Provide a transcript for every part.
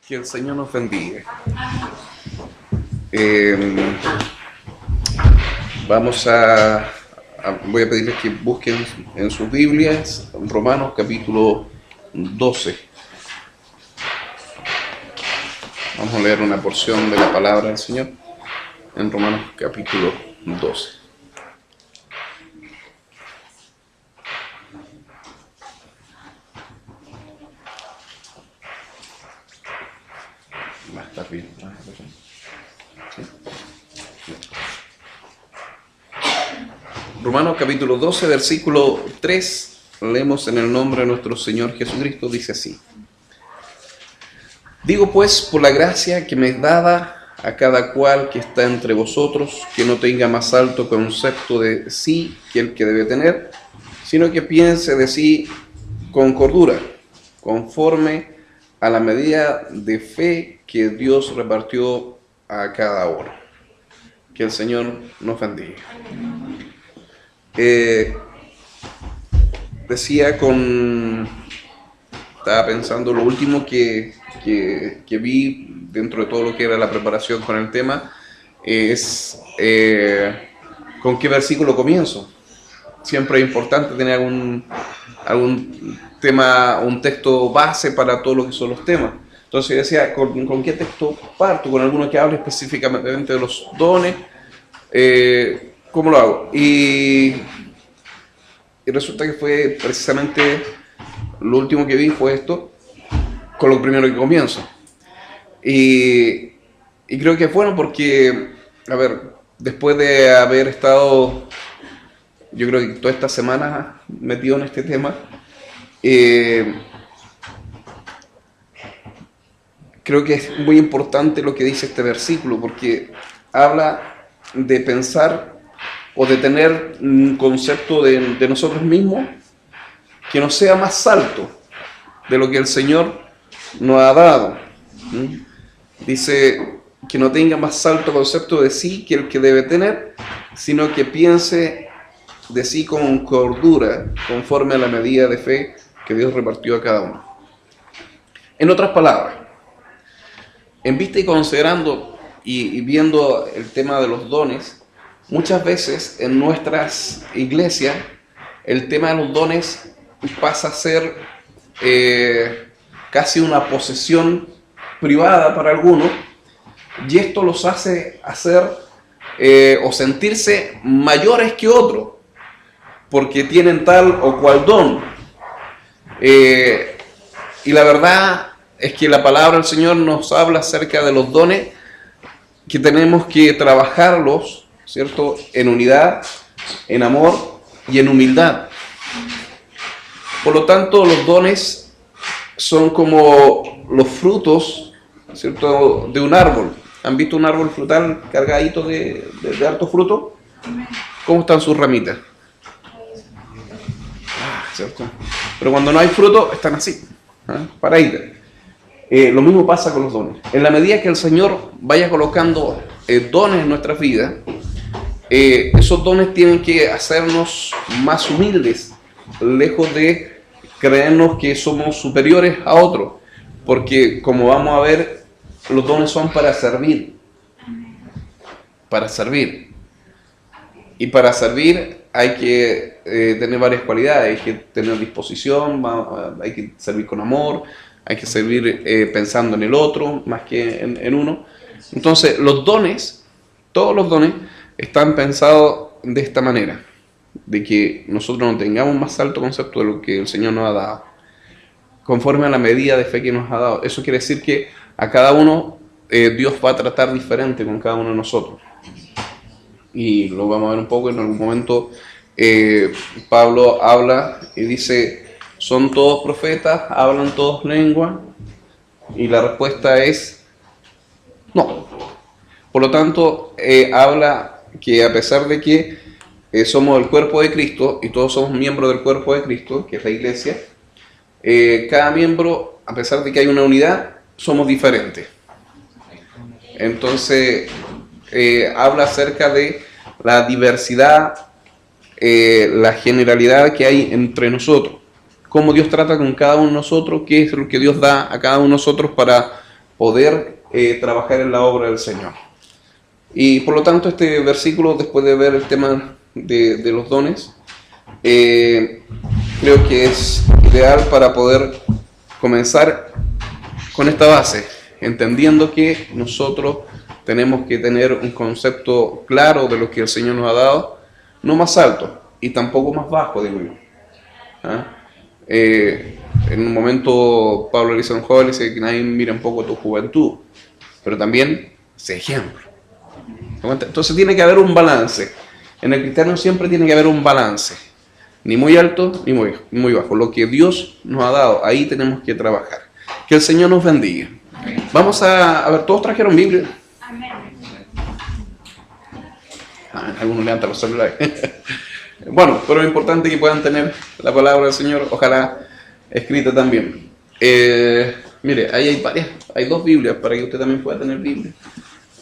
Que el Señor nos bendiga. Voy a pedirles que busquen en sus Biblias Romanos capítulo 12. Vamos a leer una porción de la palabra del Señor en Romanos capítulo 12. Va a estar bien. ¿Sí? Romanos capítulo 12, versículo 3, leemos en el nombre de nuestro Señor Jesucristo, dice así: Digo pues, por la gracia que me es dada a cada cual que está entre vosotros, que no tenga más alto concepto de sí que el que debe tener, sino que piense de sí con cordura, conforme a la medida de fe que Dios repartió a cada uno. Que el Señor nos bendiga. Estaba pensando lo último que vi dentro de todo lo que era la preparación con el tema, es con qué versículo comienzo. Siempre es importante tener algún tema, un texto base para todo lo que son los temas. Entonces decía, ¿con qué texto parto? Con alguno que hable específicamente de los dones. ¿Cómo lo hago? Y resulta que fue precisamente lo último que vi fue esto, con lo primero que comienzo. Y creo que es bueno porque, a ver, después de haber estado, yo creo que toda esta semana metido en este tema, creo que es muy importante lo que dice este versículo, porque habla de pensar o de tener un concepto de nosotros mismos que no sea más alto de lo que el Señor nos ha dado. Dice que no tenga más alto concepto de sí que el que debe tener, sino que piense de sí con cordura, conforme a la medida de fe que Dios repartió a cada uno. En otras palabras, en vista y considerando y viendo el tema de los dones, muchas veces en nuestras iglesias el tema de los dones pasa a ser casi una posesión privada para algunos, y esto los hace hacer o sentirse mayores que otros porque tienen tal o cual don. Y la verdad es que la palabra del Señor nos habla acerca de los dones, que tenemos que trabajarlos, ¿cierto?, en unidad, en amor y en humildad. Por lo tanto, los dones son como los frutos, ¿cierto?, de un árbol. ¿Han visto un árbol frutal cargadito de harto fruto? ¿Cómo están sus ramitas? ¿Cierto? Pero cuando no hay fruto, están así, paraditas. Lo mismo pasa con los dones. En la medida que el Señor vaya colocando dones en nuestras vidas, esos dones tienen que hacernos más humildes, lejos de creernos que somos superiores a otros, porque como vamos a ver, los dones son para servir. Para servir. Y para servir hay que tener varias cualidades. Hay que tener disposición, hay que servir con amor, hay que servir pensando en el otro más que en uno. Entonces, los dones, todos los dones, están pensados de esta manera, de que nosotros no tengamos más alto concepto de lo que el Señor nos ha dado, conforme a la medida de fe que nos ha dado. Eso quiere decir que a cada uno Dios va a tratar diferente con cada uno de nosotros. Y lo vamos a ver un poco en algún momento. Pablo habla y dice: ¿son todos profetas? ¿Hablan todos lengua? Y la respuesta es no. Por lo tanto, habla que a pesar de que somos el cuerpo de Cristo y todos somos miembros del cuerpo de Cristo, que es la iglesia, cada miembro, a pesar de que hay una unidad, somos diferentes. Entonces, habla acerca de la diversidad, la generalidad que hay entre nosotros. Cómo Dios trata con cada uno de nosotros, qué es lo que Dios da a cada uno de nosotros para poder trabajar en la obra del Señor. Y por lo tanto este versículo, después de ver el tema de los dones, creo que es ideal para poder comenzar con esta base, entendiendo que nosotros tenemos que tener un concepto claro de lo que el Señor nos ha dado, no más alto y tampoco más bajo, digo yo. En un momento Pablo le dice a un joven, dice que nadie mira un poco tu juventud, pero también sé ejemplo. Entonces tiene que haber un balance. En el cristiano siempre tiene que haber un balance, ni muy alto ni muy bajo. Lo que Dios nos ha dado, ahí tenemos que trabajar. Que el Señor nos bendiga. Vamos a ver, ¿todos trajeron Biblia? Amén. Algunos levantan los celulares. Bueno, pero es importante que puedan tener la palabra del Señor, ojalá escrita también. Mire, ahí hay dos Biblias para que usted también pueda tener Biblia.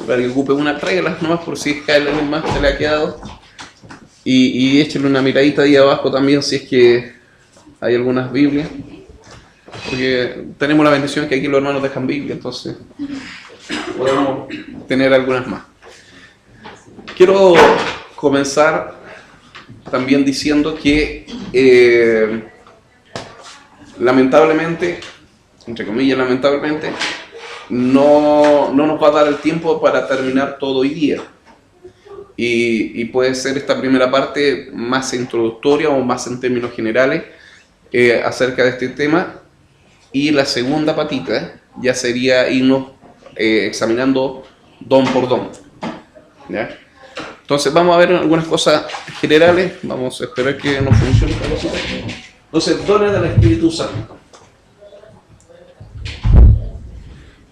Para que ocupe una, tráigalas nomás por si cae alguien más se le ha quedado. Y échenle una miradita ahí abajo también si es que hay algunas Biblias. Porque tenemos la bendición que aquí los hermanos dejan Biblia, entonces podemos tener algunas más. Quiero comenzar también diciendo que lamentablemente, entre comillas lamentablemente, no nos va a dar el tiempo para terminar todo hoy día. Y puede ser esta primera parte más introductoria o más en términos generales acerca de este tema. Y la segunda patita ya sería irnos examinando don por don. ¿Ya? Entonces vamos a ver algunas cosas generales. Vamos a esperar que nos funcione esta cosita. Entonces, dones del Espíritu Santo.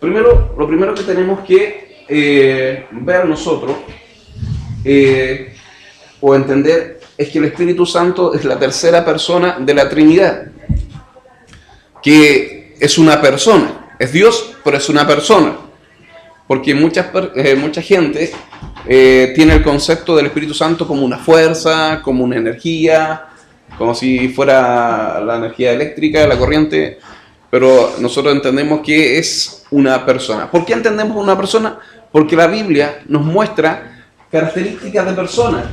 Lo primero que tenemos que ver nosotros o entender es que el Espíritu Santo es la tercera persona de la Trinidad, que es una persona, es Dios, pero es una persona, porque mucha gente tiene el concepto del Espíritu Santo como una fuerza, como una energía, como si fuera la energía eléctrica, la corriente, pero nosotros entendemos que es una persona. ¿Por qué entendemos una persona? Porque la Biblia nos muestra características de personas.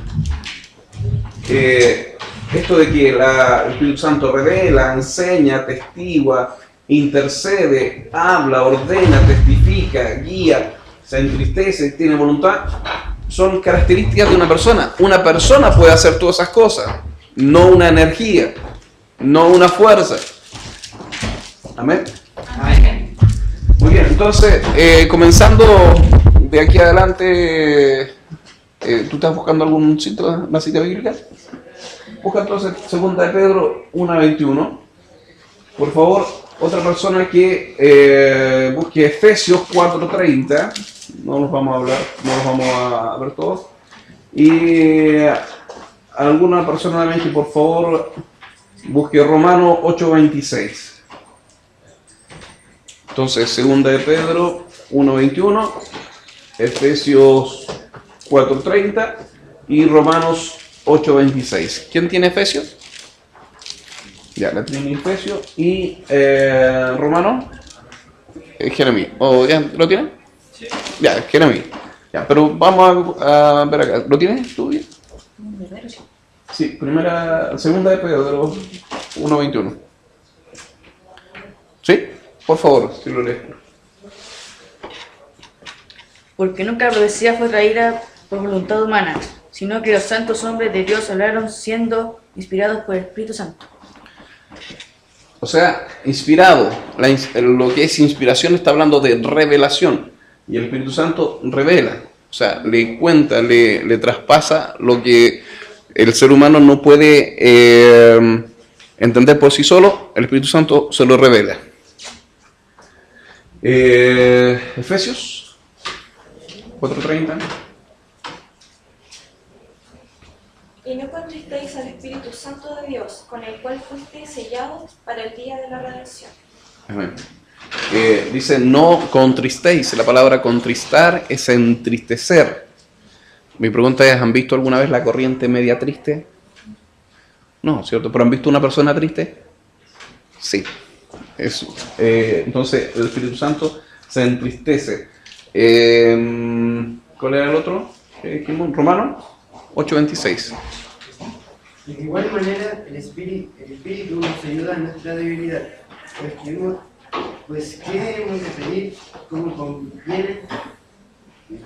Esto de que el Espíritu Santo revela, enseña, testigua, intercede, habla, ordena, testifica, guía, se entristece, tiene voluntad, son características de una persona. Una persona puede hacer todas esas cosas, no una energía, no una fuerza. Amén. Amén. Muy bien, entonces, comenzando de aquí adelante, ¿tú estás buscando algún sitio, una cita bíblica? Busca entonces 2 de Pedro 1:21. Por favor, otra persona que busque Efesios 4:30. No los vamos a hablar, no los vamos a ver todos. Y alguna persona también que por favor busque Romanos 8:26. Entonces, 2 de Pedro 1:21, Efesios 4:30 y Romanos 8:26. ¿Quién tiene Efesios? Ya, la tiene Efesios y Romanos. Jeremías. ¿O ya lo tienen? Sí. Ya, Jeremías. Ya, pero vamos a ver acá. ¿Lo tienes tú bien? Sí, segunda de Pedro 1:21. ¿Sí? Por favor, si lo lees. Porque nunca la profecía fue traída por voluntad humana, sino que los santos hombres de Dios hablaron siendo inspirados por el Espíritu Santo. O sea, inspirado. Lo que es inspiración está hablando de revelación. Y el Espíritu Santo revela. O sea, le cuenta, le traspasa lo que el ser humano no puede entender por sí solo. El Espíritu Santo se lo revela. Efesios 4:30. Y no contristéis al Espíritu Santo de Dios, con el cual fuisteis sellados para el día de la redención. Amén. Dice no contristéis. La palabra contristar es entristecer. Mi pregunta es, ¿han visto alguna vez la corriente media triste? No, ¿cierto? ¿Pero han visto una persona triste? Sí. Entonces el Espíritu Santo se entristece. ¿Cuál era el otro? Romano 8:26. De igual manera, el Espíritu nos ayuda en nuestra debilidad. Pues ¿qué hemos de pedir como conviene?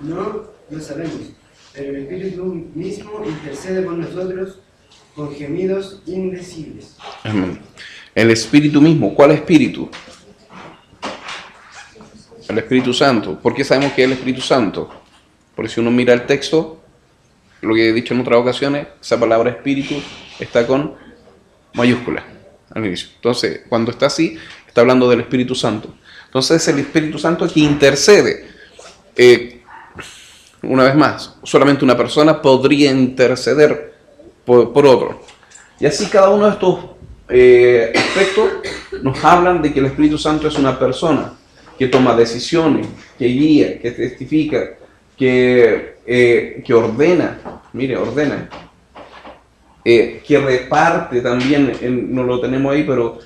No lo sabemos, pero el Espíritu mismo intercede por nosotros con gemidos indecibles. Amén. El Espíritu mismo. ¿Cuál Espíritu? El Espíritu Santo. ¿Por qué sabemos que es el Espíritu Santo? Porque si uno mira el texto, lo que he dicho en otras ocasiones, esa palabra Espíritu está con mayúscula al inicio. Entonces, cuando está así, está hablando del Espíritu Santo. Entonces, es el Espíritu Santo que intercede. Una vez más, solamente una persona podría interceder por otro. Y así cada uno de estos aspectos nos hablan de que el Espíritu Santo es una persona que toma decisiones, que guía, que testifica, que ordena, ordena, que reparte también, no lo tenemos ahí, pero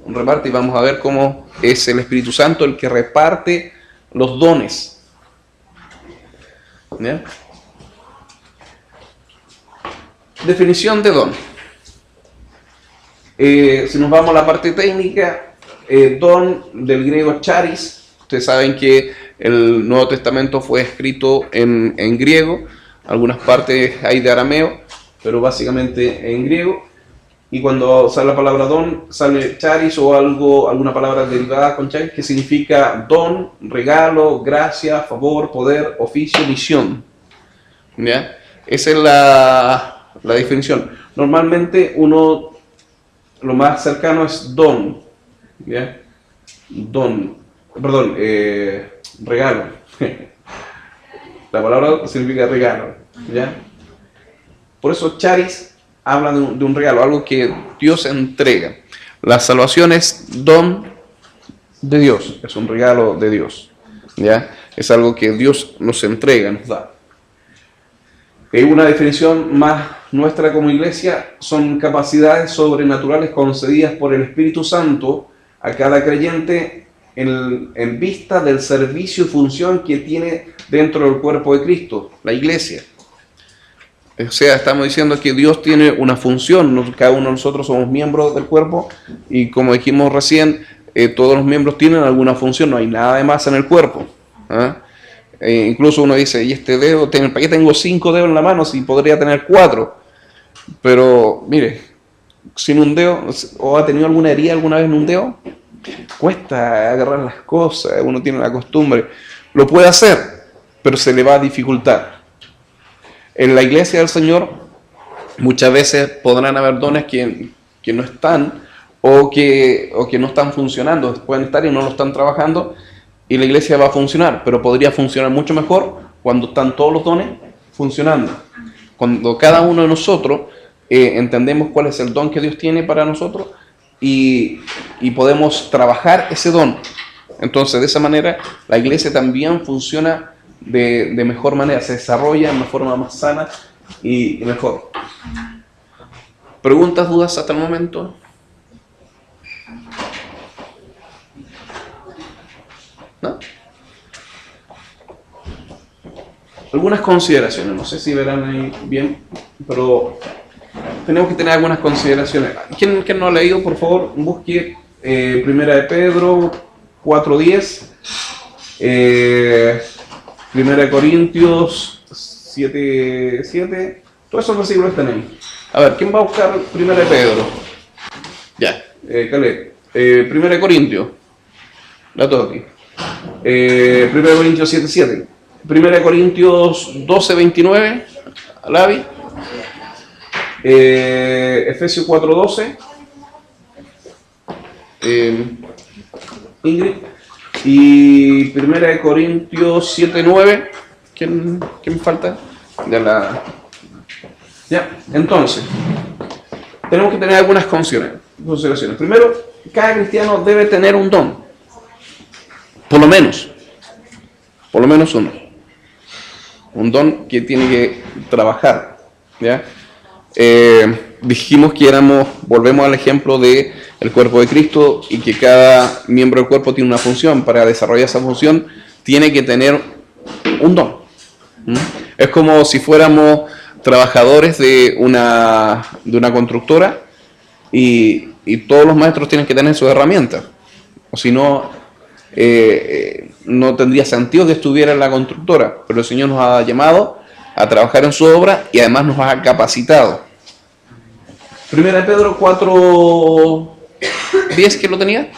reparte, y vamos a ver cómo es el Espíritu Santo el que reparte los dones. ¿Ya? Definición de don. Si nos vamos a la parte técnica, don del griego charis. Ustedes saben que el Nuevo Testamento fue escrito en griego, algunas partes hay de arameo, pero básicamente en griego. Y cuando sale la palabra don, sale charis o alguna palabra derivada con charis, que significa don, regalo, gracia, favor, poder, oficio, misión. ¿Ya? Esa es la definición. Normalmente lo más cercano es don. ¿Ya? Regalo. La palabra significa regalo. ¿Ya? Por eso charis habla de un regalo, algo que Dios entrega. La salvación es don de Dios, es un regalo de Dios. ¿Ya? Es algo que Dios nos entrega, nos da. Una definición más nuestra como iglesia son capacidades sobrenaturales concedidas por el Espíritu Santo a cada creyente en vista del servicio y función que tiene dentro del cuerpo de Cristo, la iglesia. O sea, estamos diciendo que Dios tiene una función, cada uno de nosotros somos miembros del cuerpo y como dijimos recién, todos los miembros tienen alguna función, no hay nada de más en el cuerpo. Incluso uno dice, ¿y este dedo? ¿Para qué tengo 5 dedos en la mano si podría tener 4? Pero mire, sin un dedo, ¿o ha tenido alguna herida alguna vez en un dedo? Cuesta agarrar las cosas, uno tiene la costumbre, lo puede hacer, pero se le va a dificultar. En la iglesia del Señor muchas veces podrán haber dones que no están o que no están funcionando, pueden estar y no lo están trabajando y la iglesia va a funcionar, pero podría funcionar mucho mejor cuando están todos los dones funcionando. Cuando cada uno de nosotros entendemos cuál es el don que Dios tiene para nosotros y podemos trabajar ese don. Entonces de esa manera la iglesia también funciona de mejor manera, se desarrolla de una forma más sana y mejor. ¿Preguntas, dudas hasta el momento? ¿No? Algunas consideraciones, no sé si verán ahí bien, pero tenemos que tener algunas consideraciones. ¿Quién no ha leído, por favor, busque Primera de Pedro 4:10, Primera de Corintios 7:7, todos esos versículos están ahí. A ver, ¿quién va a buscar Primera de Pedro? Ya, Caleb. Primera de Corintios, la tengo aquí. Primera de Corintios 7:7. Primera de Corintios 12:29, Alavi. Efesios 4:12. Ingrid. Y Primera de Corintios 7:9. ¿Quién me falta? Ya, entonces, tenemos que tener algunas consideraciones. Primero, cada cristiano debe tener un don. Por lo menos uno. Un don que tiene que trabajar. ¿Ya? dijimos que volvemos al ejemplo de el cuerpo de Cristo y que cada miembro del cuerpo tiene una función. Para desarrollar esa función tiene que tener un don. Es como si fuéramos trabajadores de una constructora y todos los maestros tienen que tener sus herramientas. O si no, no tendría sentido que estuviera en la constructora. Pero el Señor nos ha llamado a trabajar en su obra y además nos ha capacitado. Primera de Pedro 4:10, ¿quién lo tenía?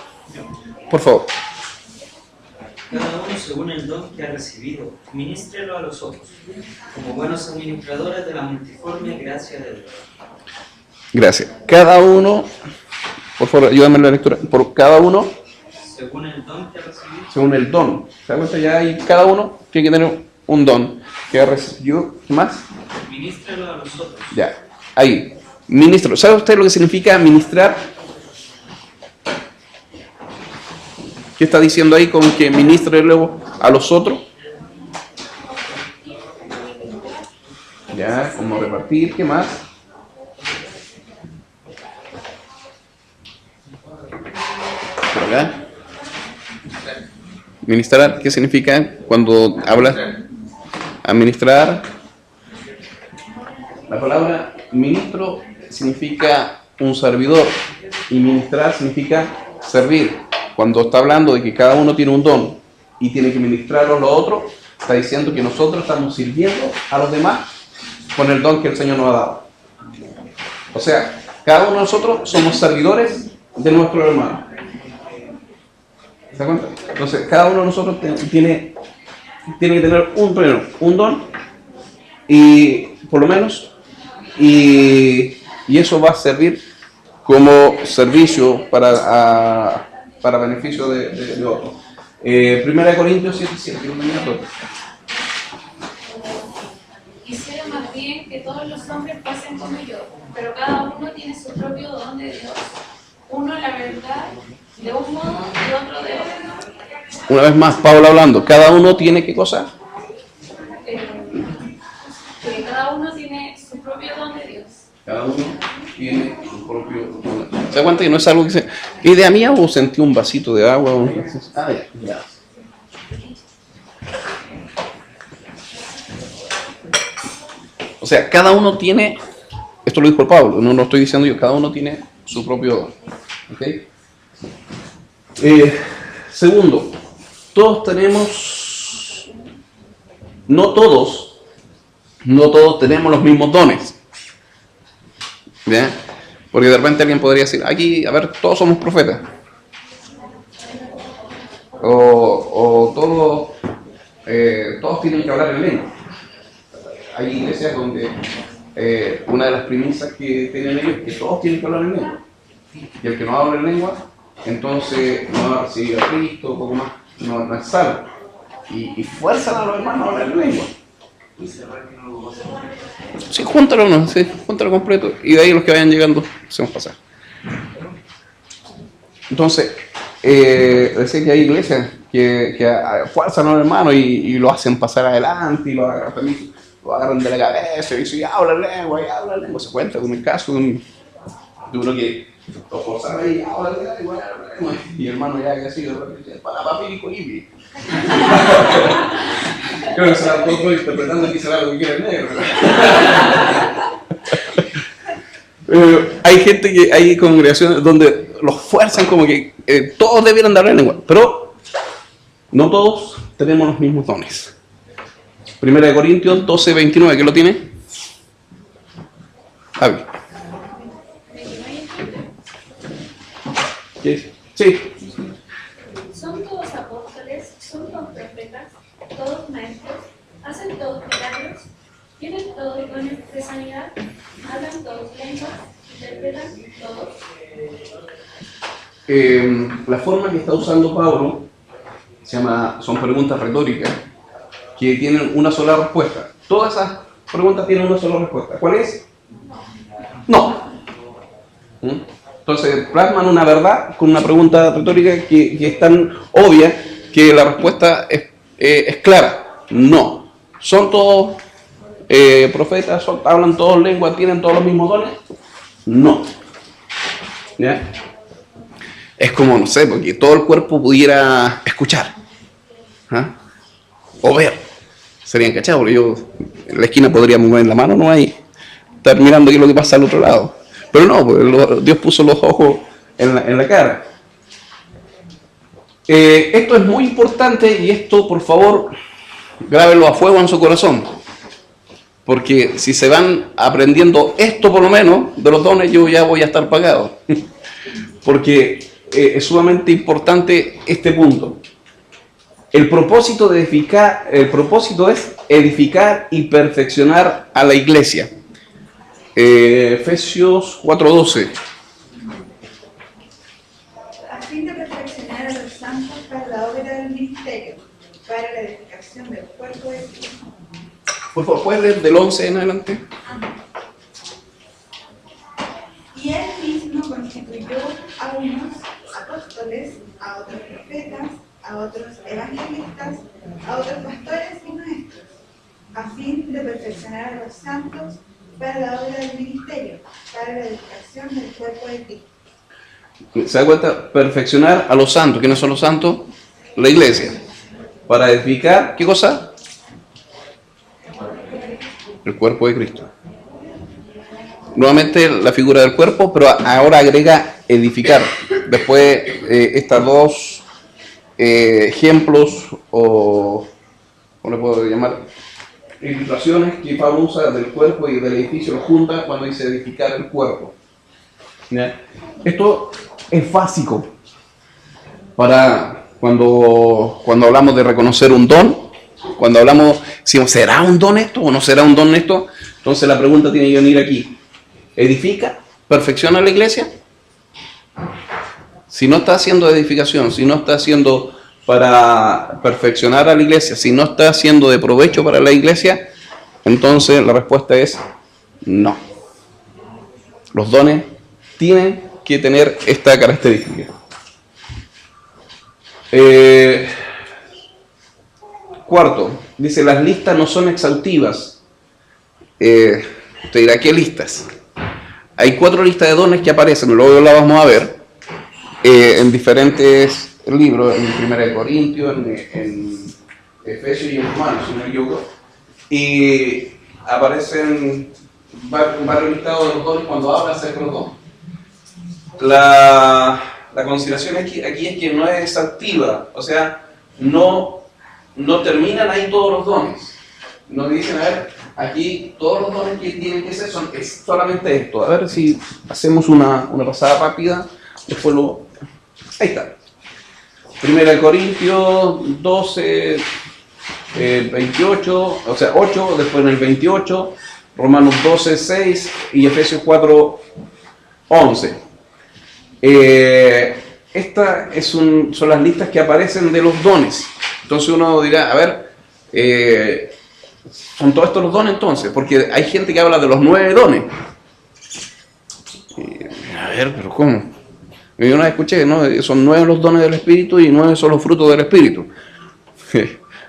Por favor. Cada uno según el don que ha recibido, ministrelo a los otros, como buenos administradores de la multiforme gracia de Dios. Gracias. Cada uno, por favor, ayúdame en la lectura. Por cada uno, Según el don que ha recibido, según el don. ¿Se da cuenta? Ya hay, cada uno tiene que tener un don que ha recibido. ¿Qué más? ministrelo a los otros. Ya, ahí. Ministro. ¿Sabe usted lo que significa ministrar? ¿Qué está diciendo ahí con que ministre luego a los otros? Ya, como repartir, ¿qué más? Por acá. Ministrar, ¿qué significa cuando habla? Administrar. La palabra ministro significa un servidor y ministrar significa servir. Cuando está hablando de que cada uno tiene un don y tiene que ministrarlo a los otros, está diciendo que nosotros estamos sirviendo a los demás con el don que el Señor nos ha dado. O sea, cada uno de nosotros somos servidores de nuestro hermano. ¿Se da cuenta? Entonces, cada uno de nosotros tiene que tener un don y por lo menos y eso va a servir como servicio para beneficio de otros. Primera de Corintios 7:7. Quisiera más bien que todos los hombres pasen como yo, pero cada uno tiene su propio don de Dios. Uno la verdad de un modo y otro de otro. Una vez más, Pablo hablando. Cada uno tiene ¿qué cosa? Que cada uno tiene su propio don de Dios. Cada uno tiene su propio don. ¿Se da cuenta que no es algo que se... ¿Idea mía o sentí un vasito de agua? Ah, ya. O sea, cada uno tiene, esto lo dijo Pablo, no lo estoy diciendo yo, cada uno tiene su propio don. ¿Okay? Segundo, todos tenemos, no todos tenemos los mismos dones. ¿Bien? Porque de repente alguien podría decir, aquí, a ver, todos somos profetas. O todos tienen que hablar en lengua. Hay iglesias donde una de las premisas que tienen ellos es que todos tienen que hablar en lengua. Y el que no habla en lengua, entonces no va a recibir a Cristo, un poco más, no es salvo. Y fuerzan a los hermanos a hablar en lengua. Sí, júntalo completo. Y de ahí los que vayan llegando, hacemos pasar. Entonces, decía que hay iglesias que fuerzan a los hermanos y lo hacen pasar adelante y lo agarran de la cabeza y dicen, habla lengua. Se cuenta con el caso de uno que lo forzaron ahí, habla lengua. Y el hermano ya que ha sido, para papi y cohibi. Creo que se la todo interpretando aquí será lo que quiere el negro. Hay gente que hay congregaciones donde los fuerzan como que todos debieran de hablar lengua, pero no todos tenemos los mismos dones. Primera de Corintios 12:29, ¿qué lo tiene? Javi. ¿Qué? Sí. Son todos apóstoles, son todos profetas, todos maestros, hacen todos milagros, tienen todos dones de sanidad, hablan todos lenguas, interpretan todos. La forma que está usando Pablo son preguntas retóricas que tienen una sola respuesta. Todas esas preguntas tienen una sola respuesta. ¿Cuál es? No. Entonces plasman una verdad con una pregunta retórica que es tan obvia que la respuesta es clara. No. ¿Son todos profetas? ¿Hablan todos lenguas? ¿Tienen todos los mismos dones? No. ¿Ya? Es como, no sé, porque todo el cuerpo pudiera escuchar. ¿Ah? O ver. Serían cachados, porque yo en la esquina podría mover la mano, no hay. Estar mirando qué es lo que pasa al otro lado. Pero no, pues Dios puso los ojos en la cara. Esto es muy importante y esto, por favor, grábenlo a fuego en su corazón. Porque si se van aprendiendo esto por lo menos de los dones, yo ya voy a estar pagado. Porque es sumamente importante este punto. El propósito es edificar y perfeccionar a la iglesia. Efesios 4:12. A fin de perfeccionar a los santos para la obra del ministerio, para la edificación del cuerpo de Cristo. Por favor, ¿puedes leer del 11 en adelante? Y él mismo constituyó a unos apóstoles, a otros profetas, a otros evangelistas, a otros pastores y maestros, a fin de perfeccionar a los santos para la obra del ministerio, para la edificación del cuerpo de Cristo. ¿Se da cuenta? Perfeccionar a los santos. ¿Quiénes son los santos? La iglesia. Para edificar, ¿qué cosa? El cuerpo de Cristo. Nuevamente la figura del cuerpo, pero ahora agrega edificar. Después estas dos ejemplos o ¿cómo le puedo llamar? Ilustraciones que Pablo usa del cuerpo y del edificio, lo junta cuando dice edificar el cuerpo. ¿Ya? Esto es básico para cuando hablamos de reconocer un don, cuando hablamos si será un don esto o no será un don esto. Entonces la pregunta tiene que venir aquí: ¿edifica? ¿Perfecciona la iglesia? Si no está haciendo edificación, si no está haciendo para perfeccionar a la iglesia, si no está haciendo de provecho para la iglesia, entonces la respuesta es no. Los dones tienen que tener esta característica. Cuarto, dice: las listas no son exhaustivas. Usted dirá, ¿qué listas? Hay 4 listas de dones que aparecen, luego la vamos a ver, en diferentes libros, en 1 Corintios, en Efesios y en Romanos, si no me equivoco, y aparecen varios listados de los dones cuando habla acerca de los dones. La consideración aquí es que no es exhaustiva, o sea, no terminan ahí todos los dones. Nos dicen, a ver, aquí todos los dones que tienen que ser es solamente esto. A ver si hacemos una pasada rápida, después ahí está. 1 Corintios 12, 28, o sea 8, después en el 28, Romanos 12, 6 y Efesios 4, 11. Estas son las listas que aparecen de los dones. Entonces uno dirá, a ver, ¿son todos estos los dones entonces? Porque hay gente que habla de los 9 dones. A ver, pero ¿cómo? Yo una vez escuché, ¿no? Son 9 los dones del Espíritu y 9 son los frutos del Espíritu.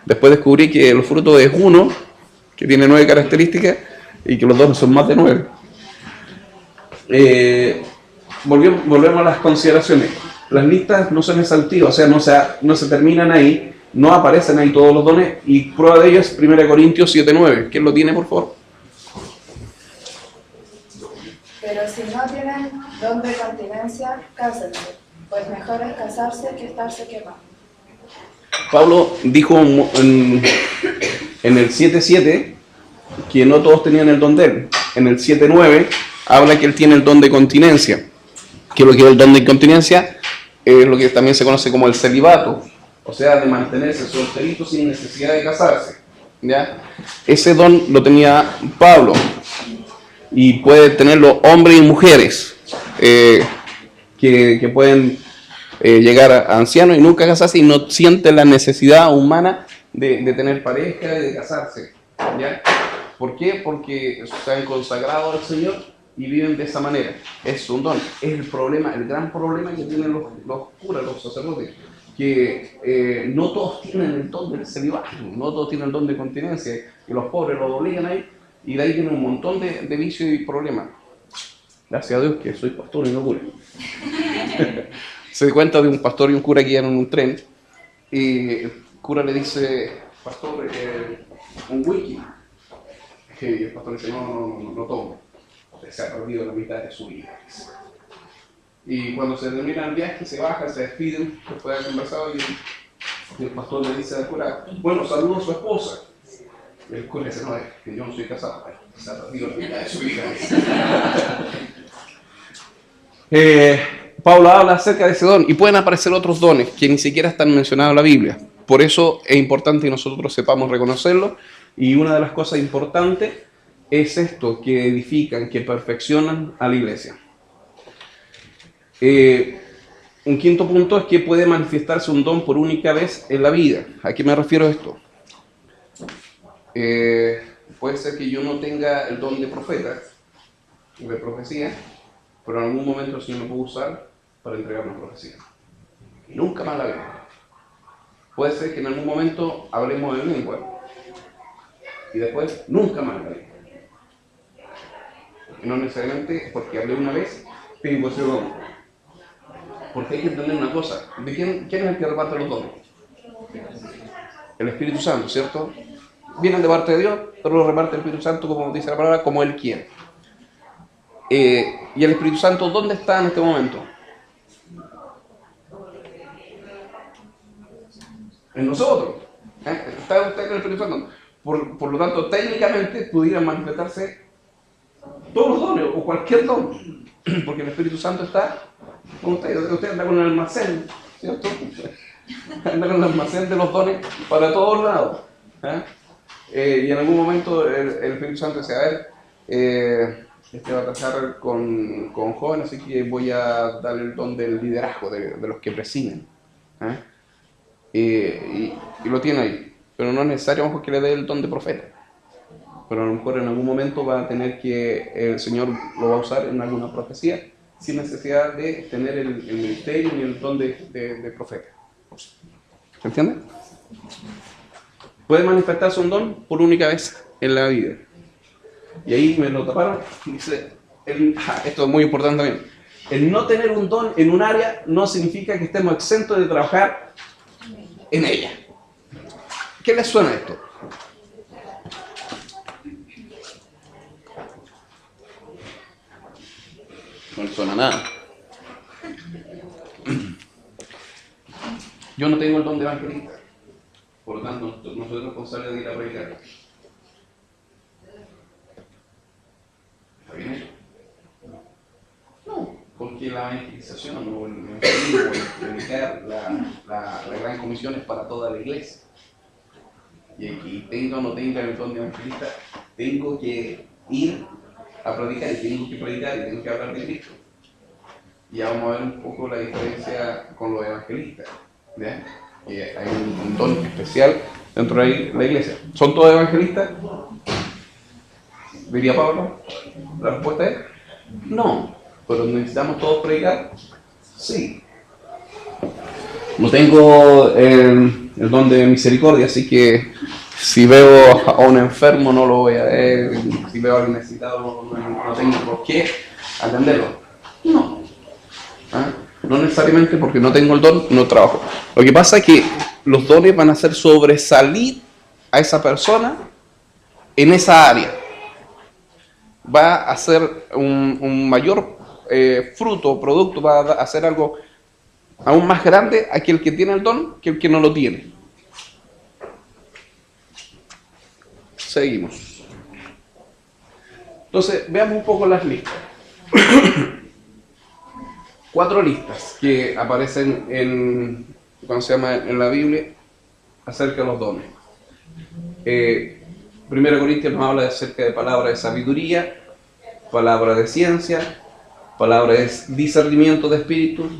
Después descubrí que los frutos es uno, que tiene 9 características, y que los dones son más de 9. Volvemos a las consideraciones. Las listas no son exhaustivas, o sea, no se terminan ahí, no aparecen ahí todos los dones, y prueba de ello es 1 Corintios 7:9. ¿Quién lo tiene, por favor? Pero si no tienen don de continencia, cásense, pues mejor es casarse que estarse quemando. Pablo dijo en el 7:7 que no todos tenían el don de él. En el 7:9 habla que él tiene el don de continencia. ¿Qué es lo que es el don de continencia? Es lo que también se conoce como el celibato, o sea, de mantenerse solterito sin necesidad de casarse. ¿Ya? Ese don lo tenía Pablo, y puede tenerlo hombres y mujeres que pueden llegar a ancianos y nunca casarse y no sienten la necesidad humana de tener pareja y de casarse. ¿Ya? ¿Por qué? Porque se han consagrado al Señor y viven de esa manera. Es un don. Es el problema, el gran problema que tienen los curas, los sacerdotes, que no todos tienen el don del celibato, no todos tienen el don de continencia, y los pobres los obligan ahí, y de ahí viene un montón de vicios y problemas. Gracias a Dios que soy pastor y no cura. Se cuenta de un pastor y un cura que iban en un tren y el cura le dice, pastor, un whisky. Y el pastor dice, no tomo. Se ha perdido la mitad de su vida. Y cuando se termina el viaje, se baja, se despiden, después de haber conversado, y el pastor le dice al cura, bueno, saludo a su esposa. Y el cura dice, no, es que yo no soy casado, se ha perdido la mitad de su vida. Pablo habla acerca de ese don, y pueden aparecer otros dones que ni siquiera están mencionados en la Biblia. Por eso es importante que nosotros sepamos reconocerlo, y una de las cosas importantes es esto, que edifican, que perfeccionan a la iglesia. Un quinto punto es que puede manifestarse un don por única vez en la vida. ¿A qué me refiero a esto? Puede ser que yo no tenga el don de profeta, de profecía, pero en algún momento el Señor me puede usar para entregar una profecía. Y nunca más la veo. Puede ser que en algún momento hablemos de lengua y después nunca más la veo. Y no necesariamente porque hablé una vez tengo ese don. Porque hay que entender una cosa. ¿De quién es el que reparte los dones? El Espíritu Santo, ¿cierto? Vienen de parte de Dios, pero lo reparte el Espíritu Santo, como dice la palabra, como Él quiere. ¿Y el Espíritu Santo dónde está en este momento? En nosotros. Está usted en el Espíritu Santo. Por lo tanto, técnicamente pudieran manifestarse todos los dones o cualquier don. Porque el Espíritu Santo está con usted. Usted anda con el almacén, ¿cierto? Anda con el almacén de los dones para todos lados. Y en algún momento el Espíritu Santo dice, a ver, va a trabajar con jóvenes, así que voy a darle el don del liderazgo, de los que presiden. Y lo tiene ahí. Pero no es necesario, ojo, que le dé el don de profeta. Pero a lo mejor en algún momento va a tener que, el Señor lo va a usar en alguna profecía, sin necesidad de tener el ministerio ni el don de profeta. ¿Se entiende? Puede manifestarse un don por única vez en la vida. Y ahí me lo taparon. Dice, esto es muy importante también. El no tener un don en un área no significa que estemos exentos de trabajar en ella. ¿Qué les suena esto? No les suena nada. Yo no tengo el don de evangelista. Por lo tanto, no soy responsable de ir a predicar. ¿Está bien eso? No, porque la evangelización o el evangelismo, el predicar, la gran comisión es para toda la iglesia. Y tenga o no tenga el don de evangelista, tengo que ir a predicar y tengo que predicar y tengo que hablar de Cristo. Y ya vamos a ver un poco la diferencia con los evangelistas. ¿Bien? Hay un don especial dentro de la iglesia. ¿Son todos evangelistas? ¿Diría Pablo? La respuesta es no. ¿Pero necesitamos todos predicar? Sí. No tengo el don de misericordia, así que si veo a un enfermo no lo voy a ver, si veo a alguien necesitado no tengo por qué atenderlo. No. No necesariamente porque no tengo el don, no trabajo. Lo que pasa es que los dones van a hacer sobresalir a esa persona en esa área. Va a hacer un mayor fruto, producto, va a hacer algo aún más grande aquel que tiene el don que el que no lo tiene. Seguimos. Entonces, veamos un poco las listas. 4 listas que aparecen en la Biblia acerca de los dones. 1 Corintios nos habla acerca de palabra de sabiduría, palabra de ciencia, palabra de discernimiento de espíritus,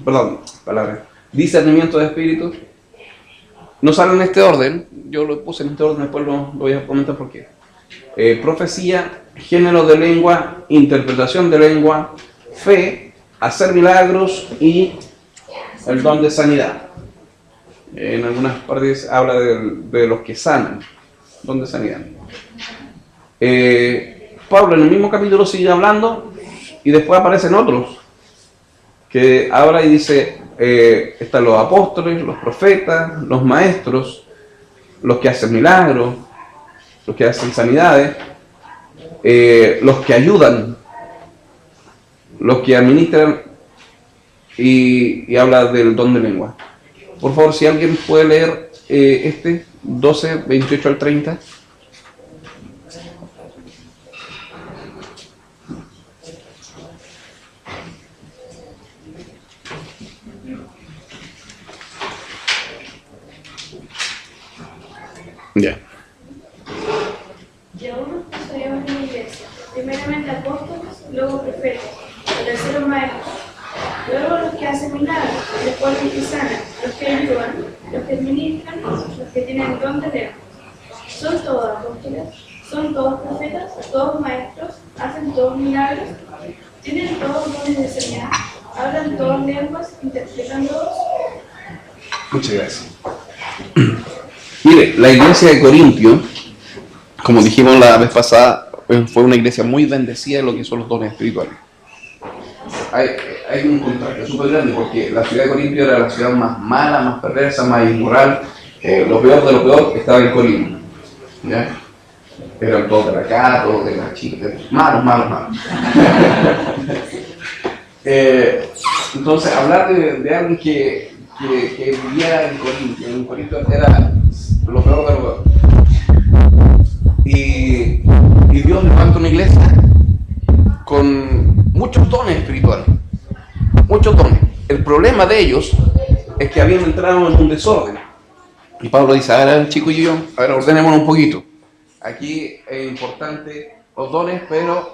discernimiento de espíritus. No sale en este orden, yo lo puse en este orden, después lo voy a comentar por qué. Profecía, género de lengua, interpretación de lengua, fe, hacer milagros y el don de sanidad. En algunas partes habla de los que sanan, don de sanidad. Pablo en el mismo capítulo sigue hablando Y después aparecen otros, que habla y dice, están los apóstoles, los profetas, los maestros, los que hacen milagros, los que hacen sanidades, los que ayudan, los que administran, y habla del don de lengua. Por favor, si alguien puede leer 12, 28 al 30. Ya. Y aún estudiamos en la iglesia, primeramente apóstoles, luego profetas, terceros maestros, luego los que hacen milagros, después los que sanan, los que ayudan, los que administran, los que tienen el don de lengua. Son todos apóstoles, son todos profetas, todos maestros, hacen todos milagros, tienen todos dones de sanidad, hablan todas lenguas, interpretan todos. Muchas gracias. Mire, la iglesia de Corintio, como dijimos la vez pasada, fue una iglesia muy bendecida en lo que son los dones espirituales. Hay un contraste súper grande porque la ciudad de Corintio era la ciudad más mala, más perversa, más inmoral. Lo peor de lo peor estaba en Corintio. ¿Ya? Eran todos de la cara, todos de la chica, malos. Entonces, hablar de alguien que vivía en Corintio era lo peor de lo peor. Y Dios levanta una iglesia con muchos dones espirituales, muchos dones. El problema de ellos es que habían entrado en un desorden. Y Pablo dice, a ver, chico y yo, ordenémonos un poquito. Aquí es importante los dones, pero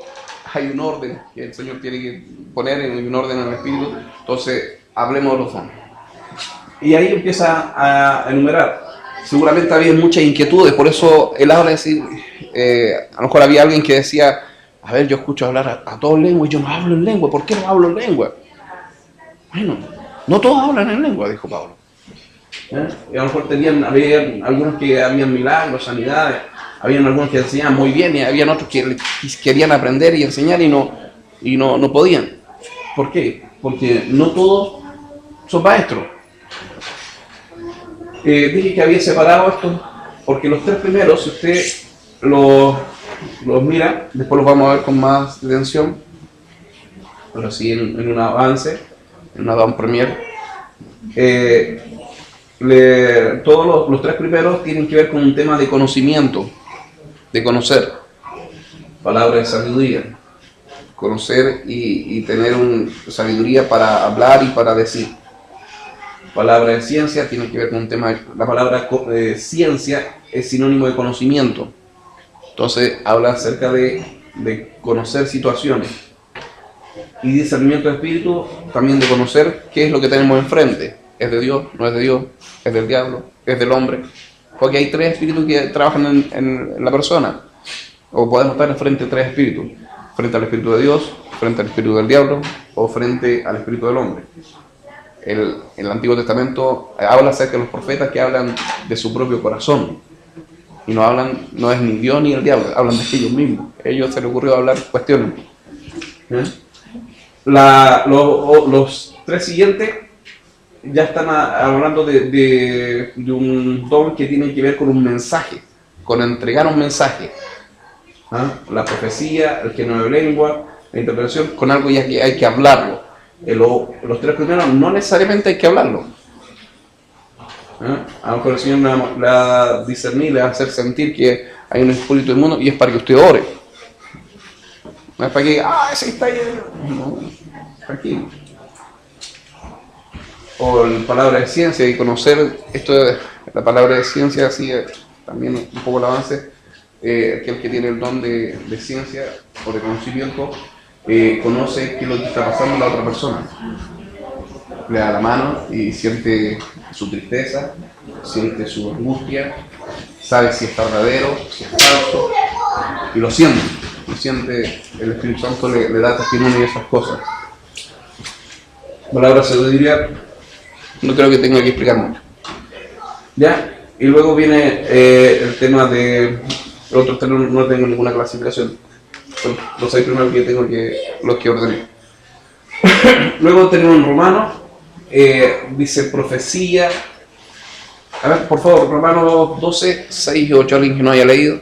hay un orden que el Señor tiene que poner, en un orden en el Espíritu. Entonces, hablemos de los dones. Y ahí empieza a enumerar. Seguramente había muchas inquietudes, por eso él habla de decir, a lo mejor había alguien que decía, a ver, yo escucho hablar a todos lenguas y yo no hablo en lengua, ¿por qué no hablo en lengua? Bueno, no todos hablan en lengua, dijo Pablo. Y a lo mejor había algunos que habían milagros, sanidades, habían algunos que enseñaban muy bien y habían otros que querían aprender y enseñar y no podían. ¿Por qué? Porque no todos son maestros. Dije que había separado esto porque los tres primeros, si usted los mira, después los vamos a ver con más detención, pero sí en un avance, en una down premier. Todos los tres primeros tienen que ver con un tema de conocimiento, de conocer, palabra de sabiduría, conocer y tener sabiduría para hablar y para decir. Palabra de ciencia tiene que ver con un tema, la palabra ciencia es sinónimo de conocimiento, entonces habla acerca de conocer situaciones. Y discernimiento de espíritu, también de conocer qué es lo que tenemos enfrente. ¿Es de Dios? ¿No es de Dios? ¿Es del diablo? ¿Es del hombre? Porque hay tres espíritus que trabajan en la persona. O podemos estar frente a tres espíritus. Frente al espíritu de Dios, frente al espíritu del diablo o frente al espíritu del hombre. El Antiguo Testamento habla acerca de los profetas que hablan de su propio corazón. Y no es ni Dios ni el diablo, hablan de ellos mismos. A ellos se les ocurrió hablar cuestiones. Los tres siguientes ya están hablando de un don que tiene que ver con un mensaje, con entregar un mensaje. La profecía, el género de lengua, la interpretación, con algo ya que hay que hablarlo. Los tres primeros no necesariamente hay que hablarlo. A lo mejor el Señor le va a discernir, le va a hacer sentir que hay un espíritu del mundo y es para que usted ore. No es para que, ese está ahí. No, tranquilo. O la palabra de ciencia y conocer esto de la palabra de ciencia, así también un poco el avance. Aquel que tiene el don de ciencia o de conocimiento conoce qué es lo que está pasando en la otra persona. Le da la mano y siente su tristeza, siente su angustia, sabe si es verdadero, si es falso, y lo siente. El Espíritu Santo le da testimonio de esas cosas. Palabra sabiduría, no creo que tenga que explicar mucho. ¿Ya? Y luego viene el tema de... El otro tema no tengo ninguna clasificación. los 6 primeros que tengo los que ordené. Luego tenemos en Romanos, dice profecía. A ver, por favor, Romanos 12, 6 y 8, alguien que no haya leído.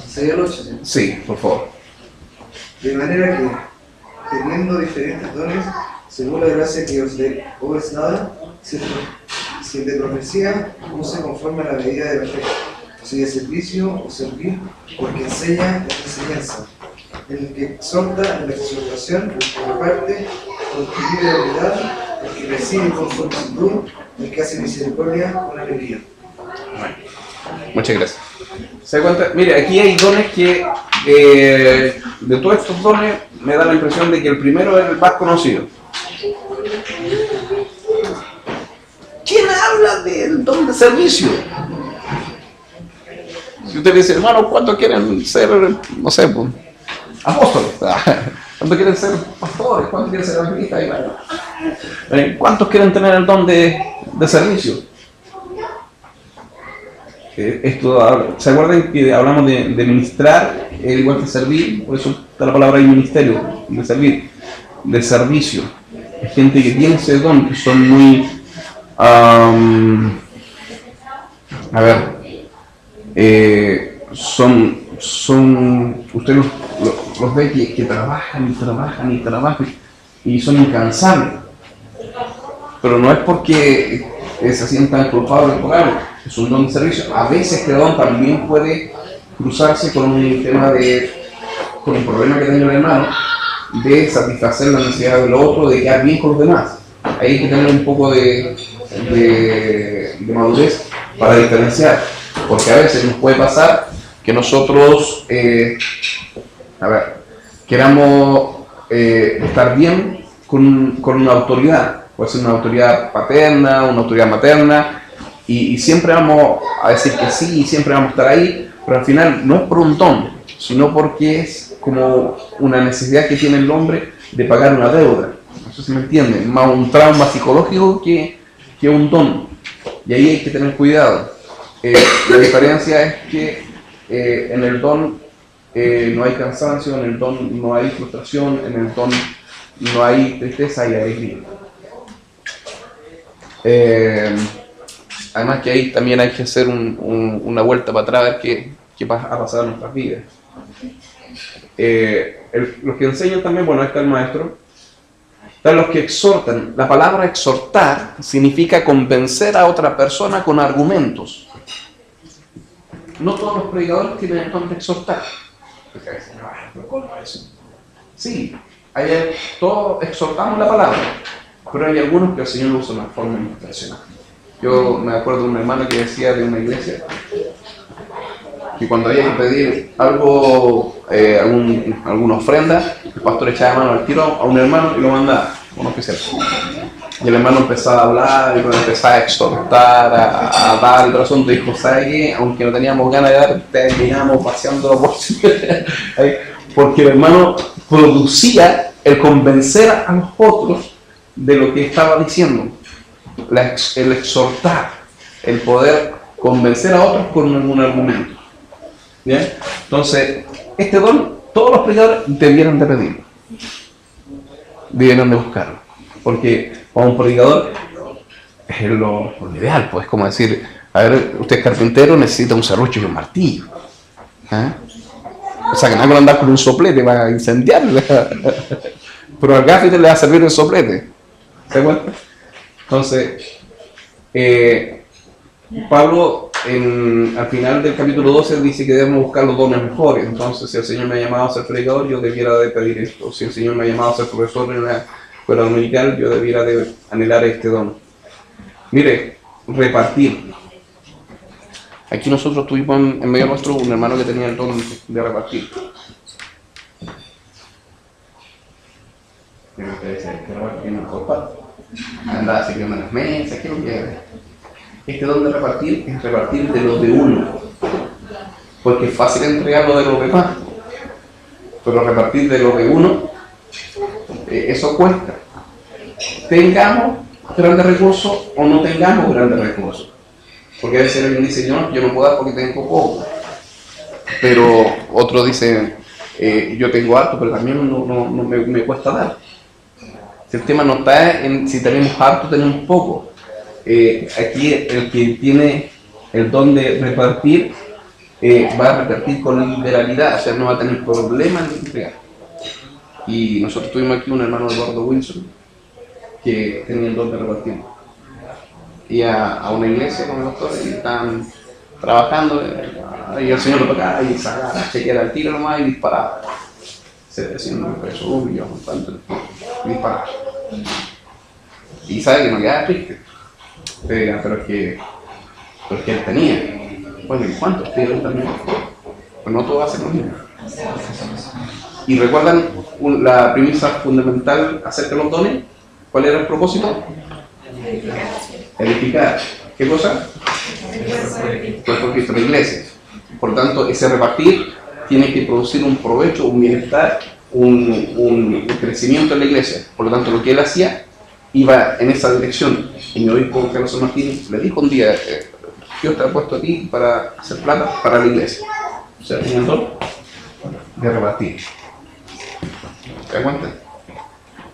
¿Sería el 8? Sí, por favor. De manera que, teniendo diferentes dones, según la gracia que os es dada, si el de profecía, use conforme a la medida de la fe, o si de servicio o servir, porque enseña la enseñanza, el que exhorta en la exhortación, el que reparte con equilibrio de unidad, el que recibe con solicitud, el que hace misericordia con alegría. Muchas gracias. ¿Se da cuenta? Mire, aquí hay dones que, de todos estos dones, me da la impresión de que el primero es el más conocido. ¿Quién habla del don de servicio? Si usted dice, hermano, ¿cuántos quieren ser, no sé, pues, apóstoles? ¿Cuántos quieren ser pastores? ¿Cuántos quieren ser evangelistas? ¿Cuántos quieren tener el don de servicio? Esto, ¿se acuerdan que hablamos de ministrar, igual que servir? Por eso está la palabra ahí, ministerio, de servir, de servicio. Hay gente que tiene ese don, que son muy, usted los ve que trabajan y son incansables, pero no es porque se sientan culpables por algo, es un don de servicio. A veces este don también puede cruzarse con un tema con un problema que tenga el hermano, de satisfacer la necesidad del otro, de quedar bien con los demás. Ahí hay que tener un poco de madurez para diferenciar, porque a veces nos puede pasar que nosotros queramos estar bien con una autoridad, puede ser una autoridad paterna, una autoridad materna, y siempre vamos a decir que sí, y siempre vamos a estar ahí, pero al final no es por un don, sino porque es como una necesidad que tiene el hombre de pagar una deuda. No sé si me entienden, más un trauma psicológico que un don, y ahí hay que tener cuidado. La diferencia es que en el don no hay cansancio, en el don no hay frustración, en el don no hay tristeza y alegría. Además que ahí también hay que hacer una vuelta para atrás, a ver qué ha pasado en nuestras vidas. Los que enseñan también, bueno, ahí está el maestro, están los que exhortan. La palabra exhortar significa convencer a otra persona con argumentos. No todos los predicadores tienen el don de exhortar. Sí, todos exhortamos la palabra, pero hay algunos que el Señor lo usa de una forma impresionante. Yo me acuerdo de un hermano que decía de una iglesia que cuando había que pedir algo, alguna ofrenda, el pastor echaba mano al tiro a un hermano y lo mandaba, un oficial. Y el hermano empezaba a hablar, y empezaba a exhortar, a dar el razón. Dijo, ¿sabe qué? Aunque no teníamos ganas de dar, terminamos paseándolo por porque el hermano producía el convencer a los otros de lo que estaba diciendo. El exhortar, el poder convencer a otros con algún argumento. ¿Bien? Entonces, este don, todos los predicadores debieran de pedirlo. Debieran de buscarlo. Porque para un predicador es lo ideal, pues, como decir, a ver, usted es carpintero, necesita un serrucho y un martillo. O sea, que no hay que andar con un soplete para incendiar. Pero al gafete le va a servir el soplete. ¿Se da cuenta? Entonces, Pablo al final del capítulo 12 dice que debemos buscar los dones mejores. Entonces, si el Señor me ha llamado a ser predicador, yo debiera de pedir esto. Si el Señor me ha llamado a ser profesor en la escuela dominical, yo debiera de anhelar este don. Mire, repartir. Aquí nosotros tuvimos en medio nuestro un hermano que tenía el don de repartir. Andaba sirviendo en las mesas, ¿qué es lo que hace? Este don de repartir es repartir de lo de uno, porque es fácil entregar lo de los demás, pero repartir de lo de uno, eso cuesta. tengamos grandes recursos o no tengamos grandes recursos. Porque a veces alguien dice, yo no puedo dar porque tengo poco. Pero otro dice, yo tengo harto, pero también me cuesta dar. Si el tema no está en si tenemos harto o tenemos poco. Aquí el que tiene el don de repartir, va a repartir con liberalidad, o sea, no va a tener problemas en entregar. Y nosotros tuvimos aquí un hermano Eduardo Wilson, que tenía el don de repartir. Y a una iglesia con el doctor y estaban trabajando, y el señor lo tocaba y sacaba, chequeaba el tiro nomás y disparaba. 700 pesos, un millón, tanto, disparaba. Y sabe que no quedaba triste. Pero es que él tenía. Bueno, ¿y cuántos tienen también? Pues no todos hacen lo mismo. ¿Y recuerdan la premisa fundamental acerca de los dones? ¿Cuál era el propósito? Edificar. ¿Qué cosa? El cuerpo de Cristo, la iglesia. Por lo tanto, ese repartir tiene que producir un provecho, un bienestar, un crecimiento en la iglesia. Por lo tanto, lo que él hacía iba en esa dirección. Y mi obispo Carlos Martínez le dijo un día, Dios te ha puesto a ti para hacer plata para la iglesia. O sea, tenía el don de repartir. ¿Te das cuenta?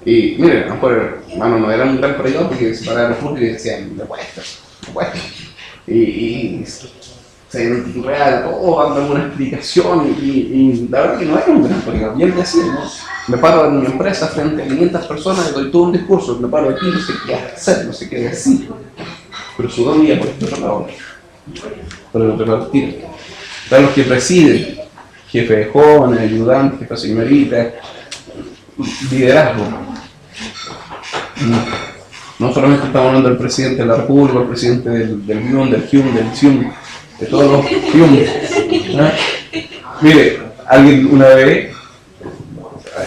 Y mire, a lo mejor hermano no era un gran predicador porque se paraba en el público y decía, me cuesta. Y se identificaba todo, dando una explicación y la verdad que no era un gran predicador. Y él decía, ¿no? Me paro en mi empresa frente a 500 personas y doy todo un discurso, me paro aquí, no sé qué hacer, no sé qué decir. Pero su don iba por este otro lado. Por el otro lado, tira. Están los que presiden, jefe de jóvenes, ayudantes, jefe de señoritas, liderazgo. No solamente estamos hablando del presidente de la República, el presidente del BION, del HIUM, del CIUM, de todos los HIUM. ¿No? Mire, alguien una vez,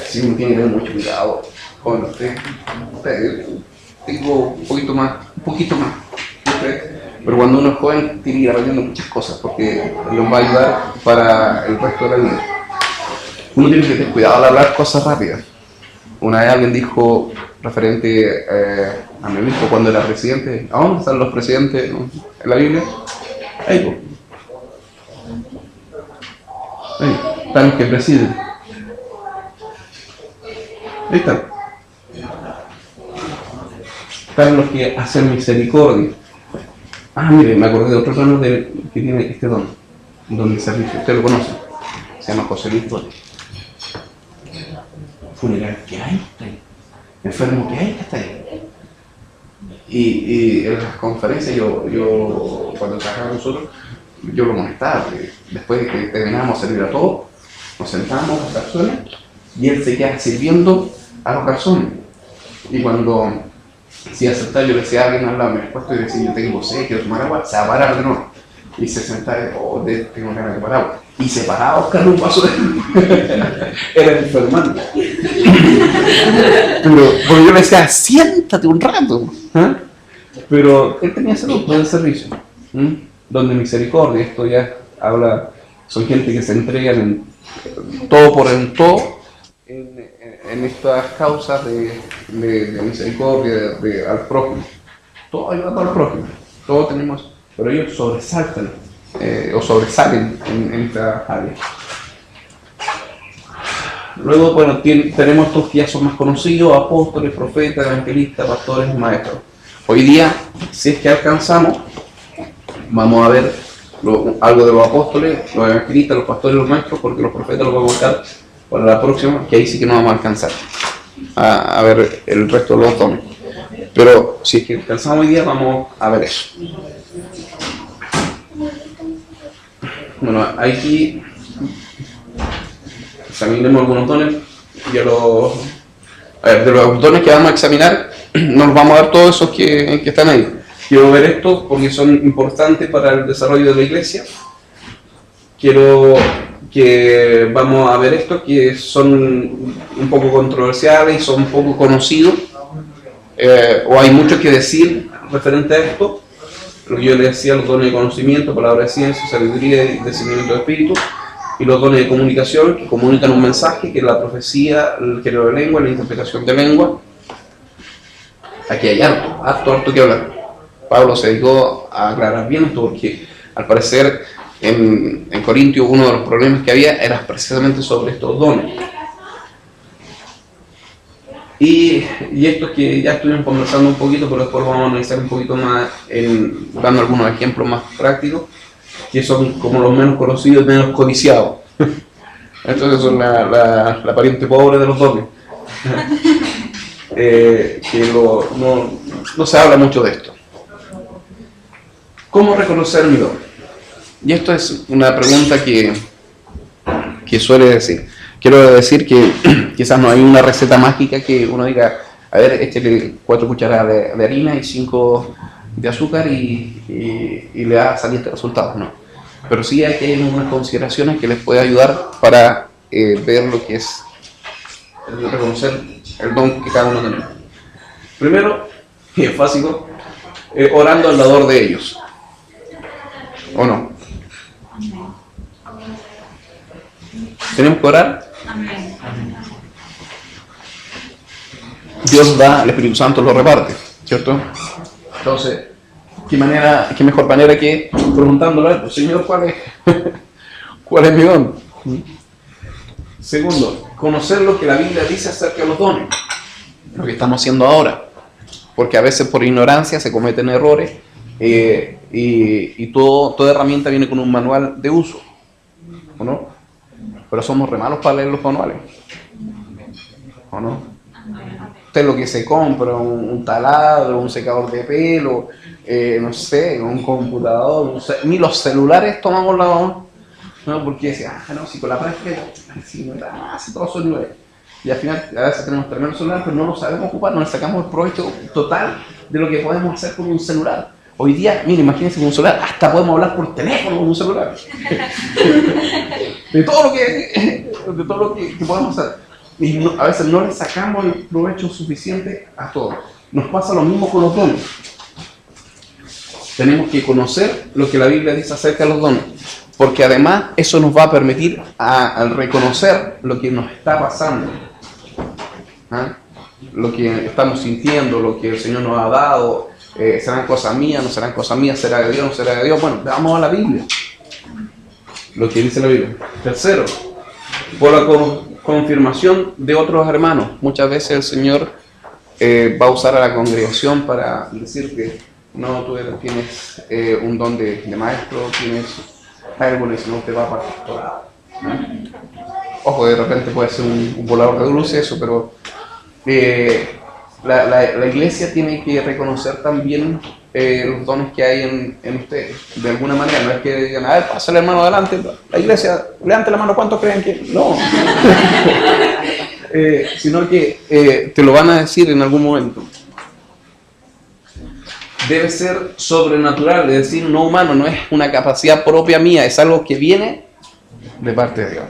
si uno tiene que tener mucho cuidado con usted, tengo un poquito más, pero cuando uno es joven tiene que ir aprendiendo muchas cosas porque nos va a ayudar para el resto de la vida. Uno tiene que tener cuidado al hablar cosas rápidas. Una vez alguien dijo, referente a mi obispo cuando era presidente, ¿a dónde están los presidentes en la Biblia? Ahí, están los que presiden. Ahí están. Están los que hacen misericordia. Mire, me acordé de otro hermano que tiene este don de servicio. Usted lo conoce. Se llama José Luis Torres. Funeral que hay, está ahí. Enfermo que hay, está ahí. Y en las conferencias, yo cuando trabajaba nosotros, yo lo molestaba, porque después de que terminábamos de servir a todos, nos sentábamos a los garzones y él se quedaba sirviendo a los garzones. Y cuando si aceptaba, yo le decía a alguien al lado, me puesto y decía, yo tengo sed, quiero tomar agua, se va a parar de nuevo. Y se sentaba, tengo ganas de tomar agua. Y se paraba a buscar un vaso de era enfermante. Pero porque yo le decía, siéntate un rato. Pero él tenía salud, buen servicio. Donde misericordia, esto ya habla, son gente que se entregan en todo por en todo, en estas causas de misericordia, al prójimo. Todo ayudando al prójimo, todos tenemos, pero ellos sobresaltan o sobresalen en esta área. Luego, bueno, tenemos estos que ya son más conocidos, apóstoles, profetas, evangelistas, pastores y maestros. Hoy día, si es que alcanzamos, vamos a ver algo de los apóstoles, los evangelistas, los pastores y los maestros, porque los profetas los vamos a buscar para la próxima, que ahí sí que no vamos a alcanzar a ver el resto de los dones. Pero si es que alcanzamos hoy día, vamos a ver eso. Bueno, aquí examinemos algunos dones. De los dones que vamos a examinar, nos vamos a dar todos esos que están ahí. Quiero ver estos porque son importantes para el desarrollo de la iglesia. Quiero que vamos a ver estos que son un poco controversiales y son poco conocidos. O hay mucho que decir referente a esto. Lo que yo les decía, los dones de conocimiento, palabra de ciencia, sabiduría y discernimiento de espíritu. Y los dones de comunicación, que comunican un mensaje, que es la profecía, el género de lengua, la interpretación de lengua. Aquí hay harto que hablar. Pablo se dedicó a aclarar bien esto porque al parecer en Corintios uno de los problemas que había era precisamente sobre estos dones. Y esto es que ya estuvimos conversando un poquito, pero después lo vamos a analizar un poquito más, dando algunos ejemplos más prácticos, que son como los menos conocidos y menos codiciados. Entonces son la pariente pobre de los dones. No se habla mucho de esto. ¿Cómo reconocer mi don? Y esto es una pregunta que suele decir. Quiero decir que quizás no hay una receta mágica que uno diga, a ver, échale 4 cucharadas de harina y 5 de azúcar y le va a salir este resultado, no. Pero sí hay que hay unas consideraciones que les puede ayudar para ver lo que es reconocer el don que cada uno tiene. Primero, y es básico, orando al dador de ellos. ¿O no? ¿Tenemos que orar? Dios da, el Espíritu Santo lo reparte, ¿cierto? Entonces, ¿qué mejor manera que preguntándole, pues, Señor, ¿cuál es mi don? Segundo, conocer lo que la Biblia dice acerca de los dones, lo que estamos haciendo ahora, porque a veces por ignorancia se cometen errores y toda herramienta viene con un manual de uso, ¿o no? Pero somos re malos para leer los manuales, ¿o no? Usted lo que se compra, un taladro, un secador de pelo, no sé, un computador, ni los celulares tomamos no, porque decía, no, si con la práctica, si no era más, si todos son iguales. Y al final, a veces tenemos tremendos celulares, pero no lo sabemos ocupar, no le sacamos el provecho total de lo que podemos hacer con un celular. Hoy día, mire, imagínense con un celular, hasta podemos hablar por teléfono con un celular. de todo lo que podemos hacer. Y a veces no le sacamos el provecho suficiente a todo. Nos pasa lo mismo con los dones. Tenemos que conocer lo que la Biblia dice acerca de los dones, porque además eso nos va a permitir al reconocer lo que nos está pasando, lo que estamos sintiendo, lo que el Señor nos ha dado. ¿Serán cosas mías? ¿No serán cosas mías? ¿Será de Dios? ¿No será de Dios? Bueno, vamos a la Biblia, lo que dice la Biblia. Tercero, por la confirmación de otros hermanos. Muchas veces el Señor va a usar a la congregación para decir que no, tú tienes un don de maestro, tienes algo, si no te va para pastorado. Ojo, de repente puede ser un volador de dulce eso, pero la iglesia tiene que reconocer también los dones que hay en ustedes, de alguna manera. No es que digan, a ver, pasa el hermano adelante, la iglesia, levante la mano, ¿cuántos creen que? No. Sino que te lo van a decir en algún momento. Debe ser sobrenatural, es decir, no humano, no es una capacidad propia mía, es algo que viene de parte de Dios.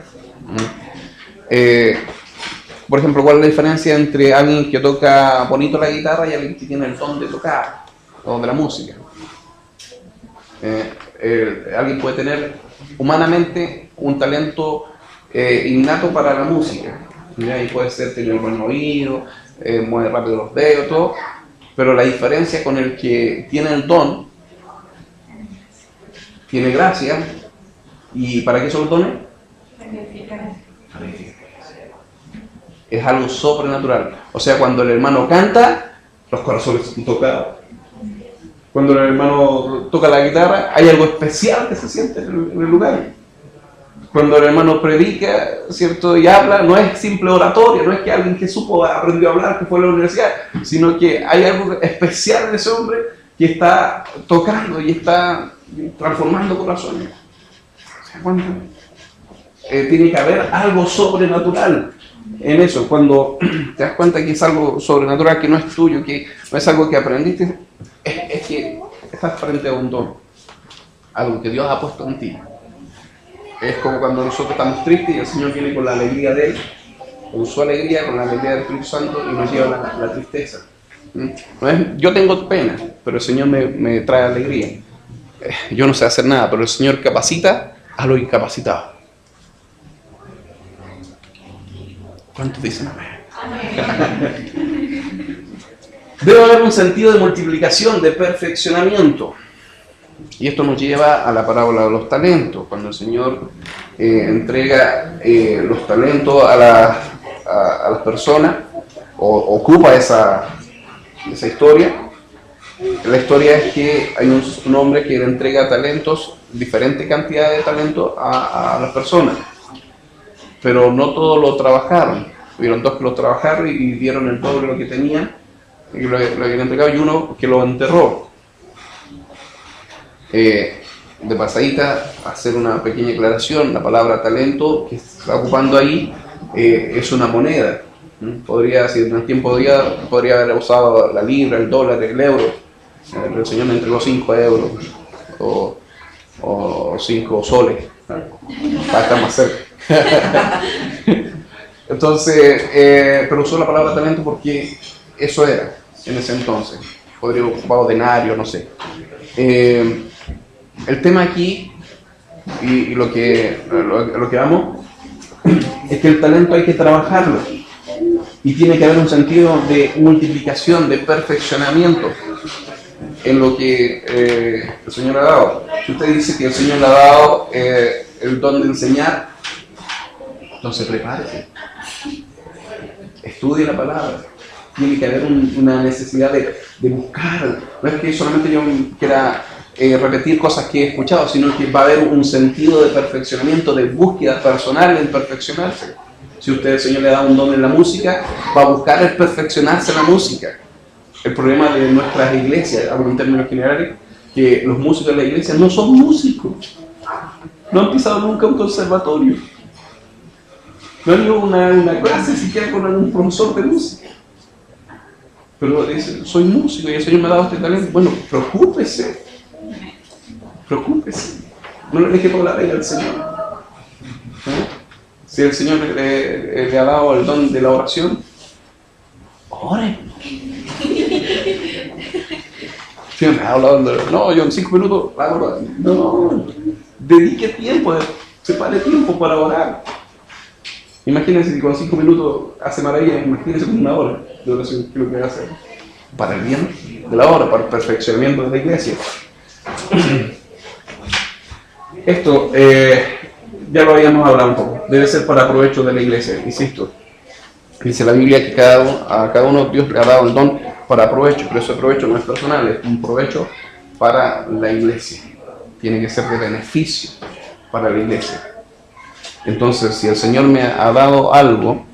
Por ejemplo, ¿cuál es la diferencia entre alguien que toca bonito la guitarra y alguien que tiene el don de tocar o de la música? Alguien puede tener humanamente un talento innato para la música, y puede ser tener buen oído, mueve rápido los dedos, todo, pero la diferencia con el que tiene el don, tiene gracia, ¿y para qué son los dones? Es algo sobrenatural. O sea, cuando el hermano canta, los corazones son tocados. Cuando el hermano toca la guitarra, hay algo especial que se siente en el lugar. Cuando el hermano predica, ¿cierto? Y habla, no es simple oratoria, no es que alguien que aprendió a hablar, que fue a la universidad, sino que hay algo especial en ese hombre que está tocando y está transformando corazones. ¿Se dan cuenta? Tiene que haber algo sobrenatural en eso. Cuando te das cuenta que es algo sobrenatural, que no es tuyo, que no es algo que aprendiste, es que estás frente a un don, algo que Dios ha puesto en ti. Es como cuando nosotros estamos tristes y el Señor viene con la alegría de Él, con su alegría, con la alegría del Espíritu Santo, y nos lleva la tristeza. No es, yo tengo pena, pero el Señor me trae alegría. Yo no sé hacer nada, pero el Señor capacita a los incapacitados. ¿Cuántos dicen amén? Debe haber un sentido de multiplicación, de perfeccionamiento. Y esto nos lleva a la parábola de los talentos. Cuando el Señor entrega los talentos a las personas, o ocupa esa historia. La historia es que hay un hombre que le entrega talentos, diferente cantidad de talentos a las personas. Pero no todos lo trabajaron. Hubieron dos que lo trabajaron y dieron el doble de lo que tenían, y lo habían entregado, y uno que lo enterró. De pasadita, hacer una pequeña aclaración: la palabra talento que está ocupando ahí es una moneda. Podría, si en el tiempo podría haber usado la libra, el dólar, el euro. El Señor me entregó 5 euros o 5 soles para estar más cerca. Entonces, pero usó la palabra talento porque eso era en ese entonces. Podría haber ocupado denario, no sé. El tema aquí, y lo que vamos, es que el talento hay que trabajarlo. Y tiene que haber un sentido de multiplicación, de perfeccionamiento en lo que el Señor ha dado. Si usted dice que el Señor le ha dado el don de enseñar, entonces prepárese. Estudie la palabra. Tiene que haber una necesidad de buscar. No es que solamente yo quiera repetir cosas que he escuchado, sino que va a haber un sentido de perfeccionamiento, de búsqueda personal en perfeccionarse. Si usted, el Señor, le da un don en la música, va a buscar el perfeccionarse en la música. El problema de nuestras iglesias, hablo en términos generales, que los músicos de la iglesia no son músicos. No han pisado nunca un conservatorio. No han ido a una clase siquiera con algún profesor de música. Pero dice: soy músico y el Señor me ha dado este talento. Bueno, preocúpese. Preocúpese. No le deje por la regla al Señor. Si el Señor le ha dado el don de la oración, ore. Si me ha hablado no, yo en 5 minutos hago. No, dedique tiempo, separe tiempo para orar. Imagínense si con 5 minutos hace maravilla, imagínense con 1 hora de oración, que es lo que va a hacer. Para el bien de la obra, para el perfeccionamiento de la iglesia. Esto ya lo habíamos hablado un poco. Debe ser para provecho de la iglesia, insisto. Dice la Biblia que a cada uno Dios le ha dado el don para provecho, pero ese provecho no es personal, es un provecho para la iglesia. Tiene que ser de beneficio para la iglesia. Entonces, si el Señor me ha dado algo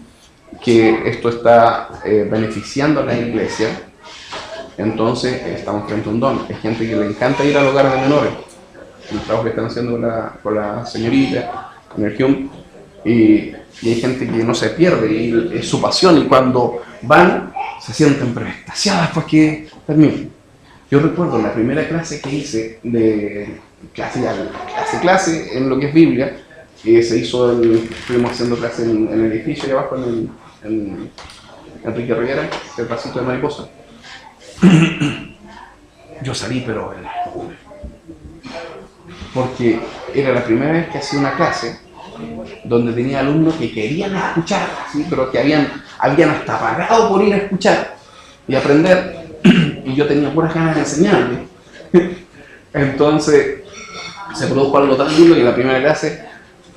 que esto está beneficiando a la iglesia, entonces estamos frente a un don. Hay gente que le encanta ir al hogar de menores, el trabajo que están haciendo con la señorita, con el Hyun, y hay gente que no se pierde, y es su pasión, y cuando van se sienten extasiadas porque terminan. Yo recuerdo la primera clase que hice, de clase en lo que es Biblia, que se hizo, estuvimos haciendo clase en el edificio de abajo, en Enrique Rivera, el pasito de mariposa. Yo salí, pero porque era la primera vez que hacía una clase donde tenía alumnos que querían escuchar, ¿sí? Pero que habían hasta pagado por ir a escuchar y aprender, y yo tenía puras ganas de enseñarles. Entonces se produjo algo tan lindo que en la primera clase,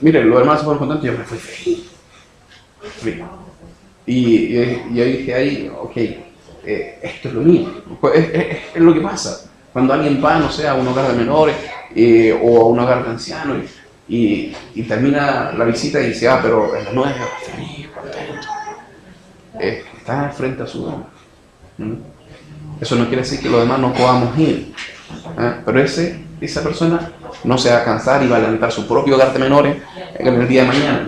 miren, los hermanos se fueron contentos y yo me fui feliz. Y yo dije ahí, ok, esto es lo mío. Es lo que pasa cuando alguien va, no sé, a un hogar de menores o a un hogar de ancianos y termina la visita y dice: pero en la 9, feliz, contento. Está frente a su don. Eso no quiere decir que los demás no podamos ir, pero esa persona no se va a cansar y va a levantar su propio hogar de menores en el día de mañana.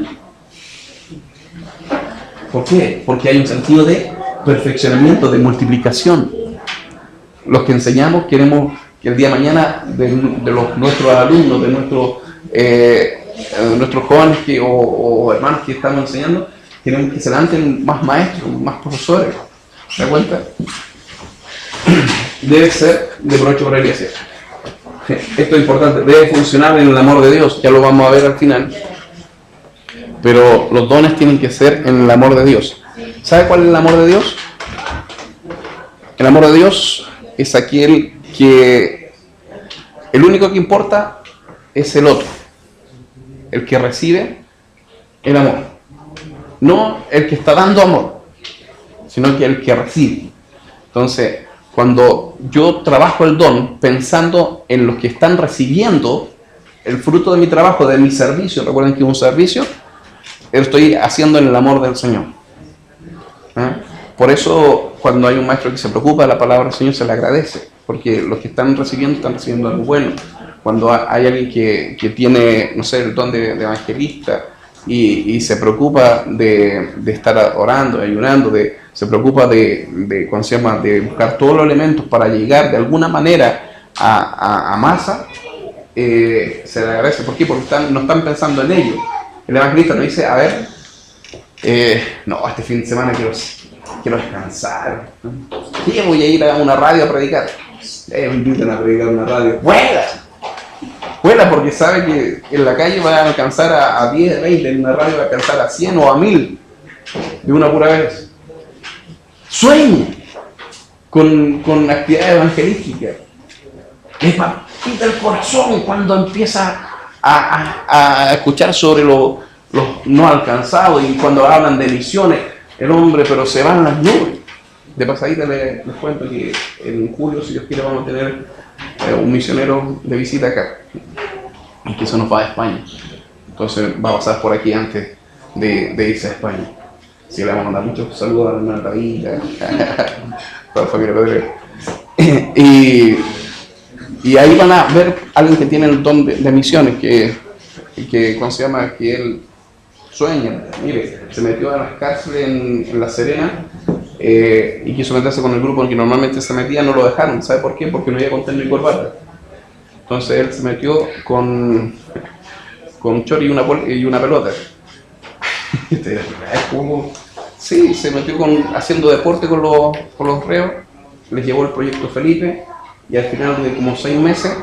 ¿Por qué? Porque hay un sentido de perfeccionamiento, de multiplicación. Los que enseñamos queremos que el día de mañana de nuestros alumnos, de nuestros jóvenes o hermanos que estamos enseñando, queremos que se levanten más maestros, más profesores. ¿Se da cuenta? Debe ser de provecho para la iglesia. Esto es importante, debe funcionar en el amor de Dios, ya lo vamos a ver al final. Pero los dones tienen que ser en el amor de Dios. ¿Sabe cuál es el amor de Dios? El amor de Dios es aquel que el único que importa es el otro, el que recibe el amor. No el que está dando amor, sino que el que recibe. Entonces, cuando yo trabajo el don pensando en los que están recibiendo el fruto de mi trabajo, de mi servicio, recuerden que es un servicio, estoy haciendo en el amor del Señor. Por eso, cuando hay un maestro que se preocupa de la palabra del Señor, se le agradece, porque los que están recibiendo algo bueno. Cuando hay alguien que tiene, no sé, el don de evangelista y se preocupa de estar orando, ayunando, se preocupa de ¿cómo se llama?, de buscar todos los elementos para llegar de alguna manera a masa, se le agradece. ¿Por qué? Porque no están pensando en ello. El evangelista no dice, a ver, no, este fin de semana quiero descansar. Sí, voy a ir a una radio a predicar. Me invitan a predicar en una radio. Vuela porque sabe que en la calle va a alcanzar a 10, 20, en una radio va a alcanzar a 100 o a 1000 de una pura vez. Sueña con actividades evangelísticas. Le palpita el corazón cuando empieza a escuchar sobre los no alcanzados y cuando hablan de misiones. El hombre, pero se van las nubes. De pasadita les cuento que en julio, si Dios quiere, vamos a tener un misionero de visita acá, y que eso nos va a España. Entonces va a pasar por aquí antes de irse a España. Así que le vamos a mandar muchos saludos a la hermana Tabita, a la familia Pedrero. Y ahí van a ver a alguien que tiene el don de misiones, que ¿cómo se llama?, que él sueña. Mire, se metió a las cárceles en La Serena, y quiso meterse con el grupo en que normalmente se metía. No lo dejaron. ¿Sabe por qué? Porque no había con terno y corbata. Entonces él se metió con chori y una pelota. Sí, se metió haciendo deporte con los reos. Les llevó el proyecto Felipe, y al final de como 6 meses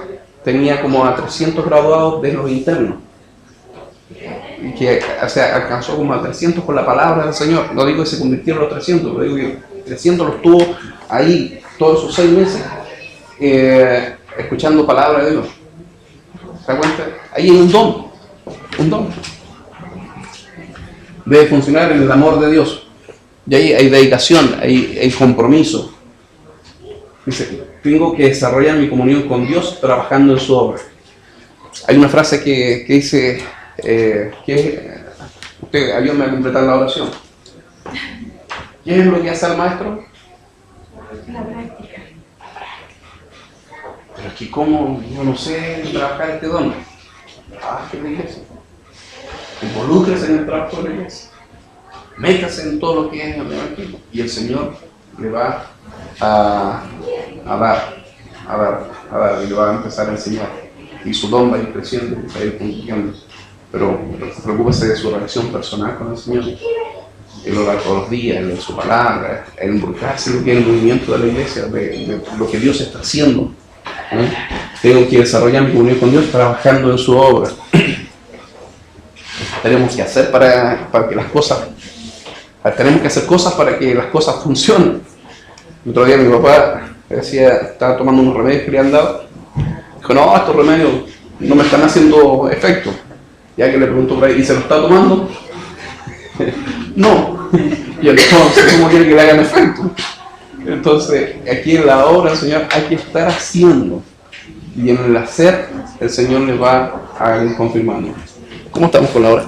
tenía como a 300 graduados de los internos. Y que, o sea, alcanzó como a 300 con la palabra del Señor. No digo que se convirtieron los 300, pero digo que 300 los tuvo ahí todos esos 6 meses escuchando palabra de Dios. ¿Se da cuenta? Ahí hay un don. Debe funcionar en el amor de Dios. Y ahí hay dedicación, hay compromiso. Dice, tengo que desarrollar mi comunión con Dios trabajando en su obra. Hay una frase que dice, usted ayúdame a completar la oración. ¿Qué es lo que hace el maestro? La práctica. Pero es que ¿cómo? Yo no sé trabajar este don. Que es la iglesia. Involúcrese en el trabajo de la iglesia. Métase en todo lo que es el evangelio. Y el Señor le va a dar, y le va a empezar a enseñar. Y su don va a ir creciendo, va a ir funcionando. Pero preocúpese de su relación personal con el Señor. El orar todos los días, el leer su palabra, el involucrarse en lo que es el movimiento de la iglesia, de lo que Dios está haciendo. Tengo que desarrollar mi comunión con Dios trabajando en su obra. Tenemos que hacer para que las cosas, tenemos que hacer cosas para que las cosas funcionen. El otro día mi papá decía, estaba tomando unos remedios que le han dado. Dijo, no, estos remedios no me están haciendo efecto. Ya que le preguntó por ahí, ¿y se lo está tomando? No. Y entonces, ¿cómo quiere que le hagan efecto? Entonces, aquí en la obra del Señor hay que estar haciendo. Y en el hacer, el Señor le va a ir confirmando. ¿Cómo estamos con la obra?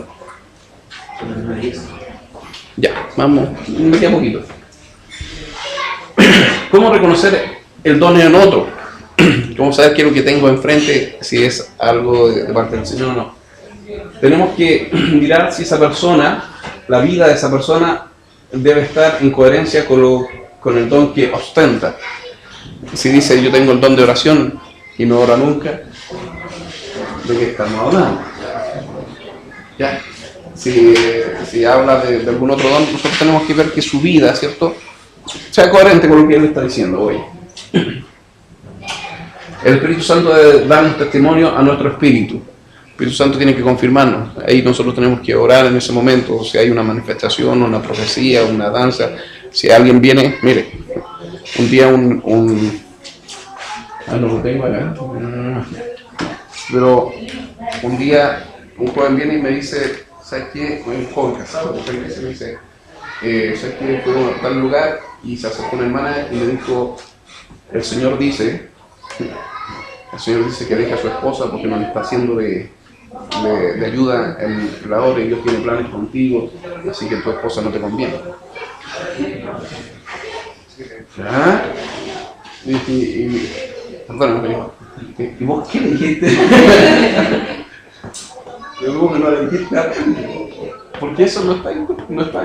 Ya, vamos, me queda poquito. ¿Cómo reconocer el don en otro? ¿Cómo saber qué es lo que tengo enfrente, si es algo de parte del Señor o no? Tenemos que mirar si esa persona, la vida de esa persona, debe estar en coherencia con el don que ostenta. Si dice, yo tengo el don de oración y no ora nunca, ¿de qué estamos hablando? ¿Ya? Si habla de algún otro don, nosotros tenemos que ver que su vida, ¿cierto?, sea coherente con lo que él está diciendo hoy. El Espíritu Santo debe darnos testimonio a nuestro espíritu. El Espíritu Santo tiene que confirmarnos. Ahí nosotros tenemos que orar en ese momento. Si hay una manifestación, una profecía, una danza, si alguien viene, mire, Un día no lo tengo acá. Pero un día un joven viene y me dice, ¿sabes qué? Un joven casado, me dice, ¿sabes qué? Fue a tal lugar y se acercó una hermana y me dijo, el Señor dice que deje a su esposa porque no le está haciendo de ayuda en la obra y Dios tiene planes contigo, así que tu esposa no te conviene. ¿Ah? Perdón, me dijo, ¿y vos qué le dijiste? Yo digo que no le dijiste nada, porque eso no está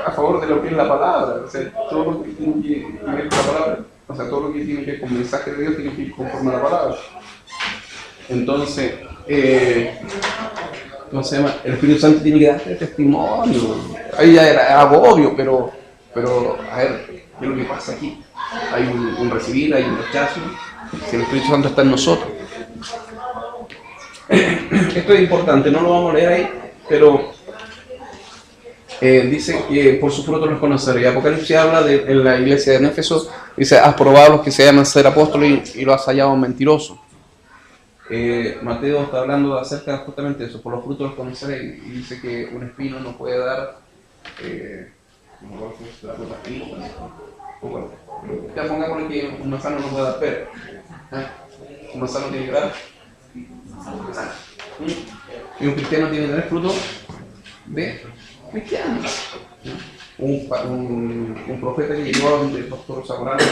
a favor de lo que es la palabra. O sea, todo lo que tiene que ver con la palabra, o sea, todo lo que tiene que ver con el mensaje de Dios tiene que ir conforme a la palabra. Entonces, ¿cómo se llama? El Espíritu Santo tiene que darte testimonio. Ahí ya era obvio, pero a ver, ¿qué es lo que pasa aquí? Hay un recibir, hay un rechazo. Si el Espíritu Santo está en nosotros. Esto es importante, no lo vamos a leer ahí, pero dice que por su fruto los conoceréis. Apocalipsis habla en la iglesia de Éfeso, dice, has probado a los que se llaman ser apóstoles y lo has hallado mentirosos. Mateo está hablando acerca justamente de eso, por los frutos los conoceréis, y dice que un espino no puede dar, ya pongámosle que un manzano no puede dar pera. Un manzano tiene que dar manzana. Y un cristiano tiene que tener fruto de cristiano. Un profeta que llegó a donde el pastor Zamorano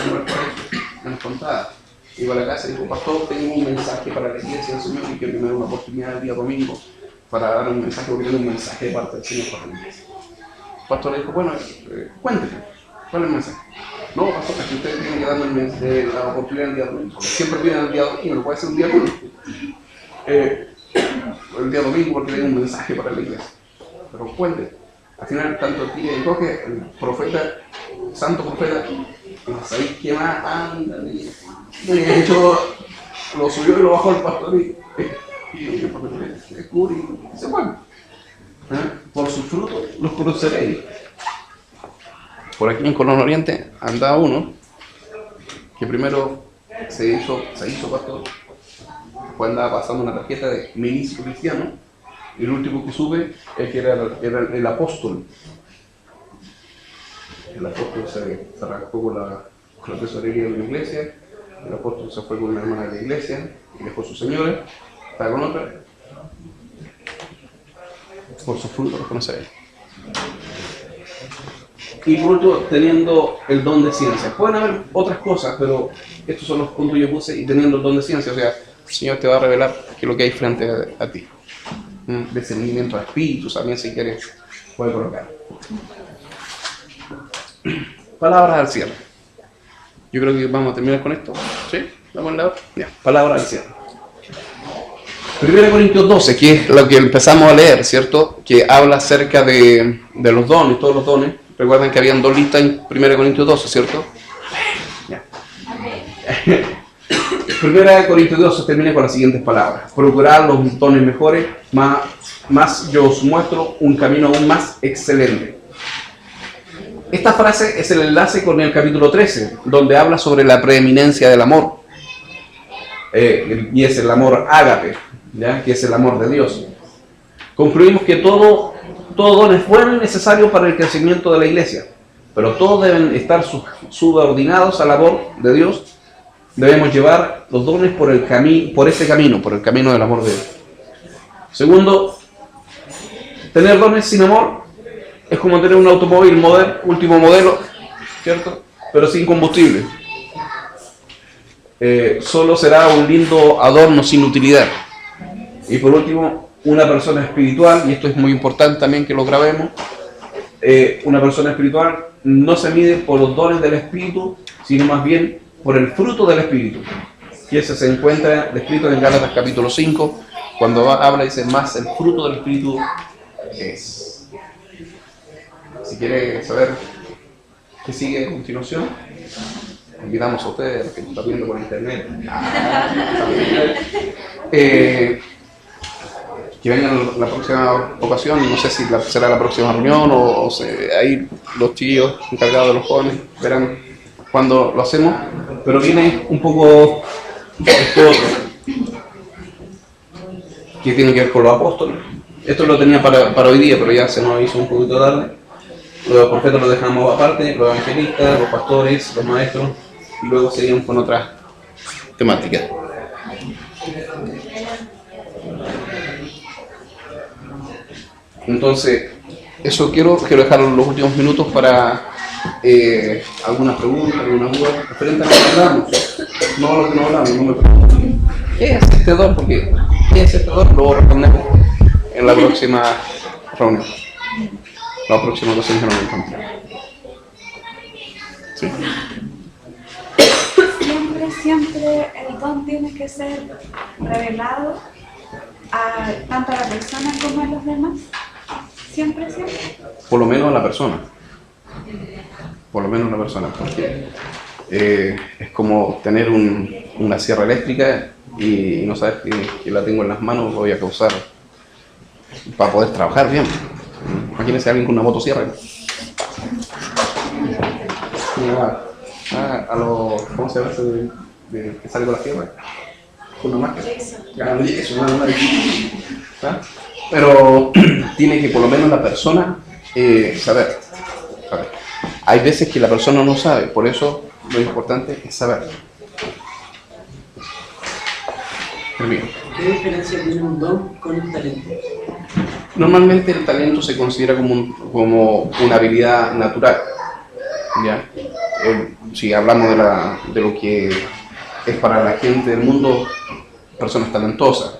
nos contaba. Iba a la casa y dijo, pastor, tengo un mensaje para la iglesia del Señor y quiero que me dé una oportunidad el día domingo para dar un mensaje, porque tiene un mensaje de parte del Señor para la iglesia. El pastor le dijo, bueno, cuénteme, ¿cuál es el mensaje? No, pastor, es que ustedes tienen que darme la oportunidad el día domingo. Siempre piden el día domingo, no puede ser un día lunes. El día domingo porque tiene un mensaje para la iglesia. Pero cuente. Al final, tanto aquí dijo que el profeta, santo profeta, ¿sabéis qué más? Anda, de hecho, lo subió y lo bajó el pastor y el profeta descubre y se fue. Por sus frutos los conoceréis. Por aquí en Colón Oriente anda uno que primero se hizo pastor, después andaba pasando una tarjeta de ministro cristiano, y el último que sube es que era el apóstol. El apóstol se arrancó con la tesorería de la iglesia, el apóstol se fue con una hermana de la iglesia y dejó a su señora, estaba con otra. Por sus frutos los conoceréis. Y por último, teniendo el don de ciencia. Pueden haber otras cosas, pero estos son los puntos que yo puse, y teniendo el don de ciencia, o sea, el Señor te va a revelar qué es lo que hay frente a ti. Discernimiento de espíritus, también si quieres, puede colocar. Palabras al cierre. Yo creo que vamos a terminar con esto. ¿Sí? ¿Vamos a hablar? Ya, palabras al cierre. 1 Corintios 12, que es lo que empezamos a leer, ¿cierto? Que habla acerca de los dones, todos los dones. Recuerden que habían dos listas en 1 Corintios 12, ¿cierto? Ya. 1 Corintios 12 termina con las siguientes palabras. Procurad los dones mejores, más yo os muestro un camino aún más excelente. Esta frase es el enlace con el capítulo 13, donde habla sobre la preeminencia del amor. Y es el amor ágape, ¿ya? Que es el amor de Dios. Concluimos que todo don es bueno y necesario para el crecimiento de la iglesia, pero todos deben estar subordinados a la labor de Dios. Debemos llevar los dones por el camino del amor de Dios. Segundo, tener dones sin amor es como tener un automóvil último modelo, ¿cierto? Pero sin combustible. Solo será un lindo adorno sin utilidad. Y por último, una persona espiritual, y esto es muy importante también que lo grabemos, una persona espiritual no se mide por los dones del Espíritu, sino más bien por el fruto del Espíritu. Y ese se encuentra descrito en Gálatas capítulo 5, cuando habla, dice, más el fruto del Espíritu es. Si quiere saber qué sigue a continuación, invitamos a ustedes, los que están viendo por internet, que vengan la próxima ocasión. No sé si será la próxima reunión o ahí los tíos encargados de los jóvenes verán cuando lo hacemos, pero viene un poco esto otro, que tiene que ver con los apóstoles. Esto lo tenía para hoy día, pero ya se nos hizo un poquito tarde. Los profetas los dejamos aparte, los evangelistas, los pastores, los maestros, y luego seguimos con otras temáticas. Entonces, eso quiero dejar los últimos minutos para algunas preguntas, algunas dudas referentes a lo que hablamos. No a lo que no hablamos, no me pregunten ¿qué es este don? Porque ¿qué es este don? Luego respondemos en la próxima reunión. La próxima ocasión que nos encontremos. Sí. Siempre el don tiene que ser revelado tanto a la persona como a los demás. Siempre. Por lo menos a la persona. Por lo menos a la persona. Porque es como tener una sierra eléctrica y no saber que la tengo en las manos, voy a causar para poder trabajar bien. Imagínense a alguien con una motosierra. A los, ¿cómo se llama eso de que sale con la sierra? Con una máscara. ¿Ah? Pero tiene que por lo menos la persona saber. Hay veces que la persona no sabe, por eso lo importante es saber. Termino. ¿Qué diferencia tiene un don con un talento? Normalmente el talento se considera como una habilidad natural, ¿ya? Si hablamos de lo que es para la gente del mundo, personas talentosas,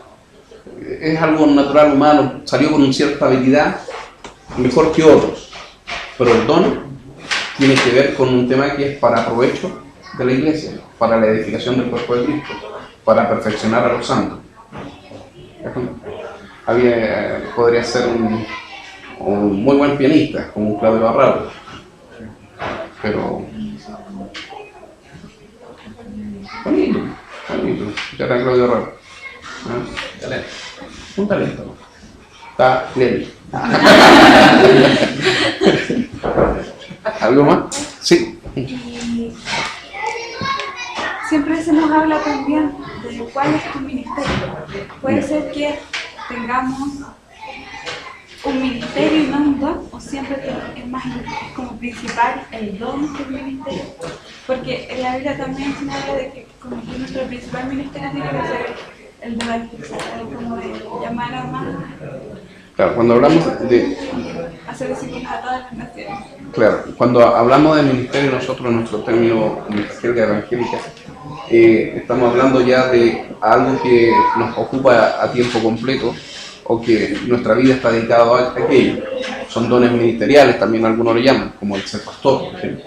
es algo natural, humano, salió con una cierta habilidad mejor que otros, pero el don tiene que ver con un tema que es para provecho de la iglesia, para la edificación del cuerpo de Cristo, para perfeccionar a los santos. Podría ser un muy buen pianista, como un Claudio Barrado, pero bonito, ya está Claudio Barrado. Talento. Un talento. Está bien. ¿Algo más? Sí. Y siempre se nos habla también de cuál es tu ministerio. Puede ser que tengamos un ministerio y no un don, o siempre es más como principal el don que el ministerio. Porque en la Biblia también se habla de que como que nuestro principal ministerio tiene que ser el de evangelizar, como de llamar a más. Claro, cuando hablamos de hacer discípulos a todas las naciones. Claro, cuando hablamos de ministerio, nosotros en nuestro término evangélica, estamos hablando ya de algo que nos ocupa a tiempo completo o que nuestra vida está dedicada a aquello. Son dones ministeriales, también algunos lo llaman, como el ser pastor, por ejemplo.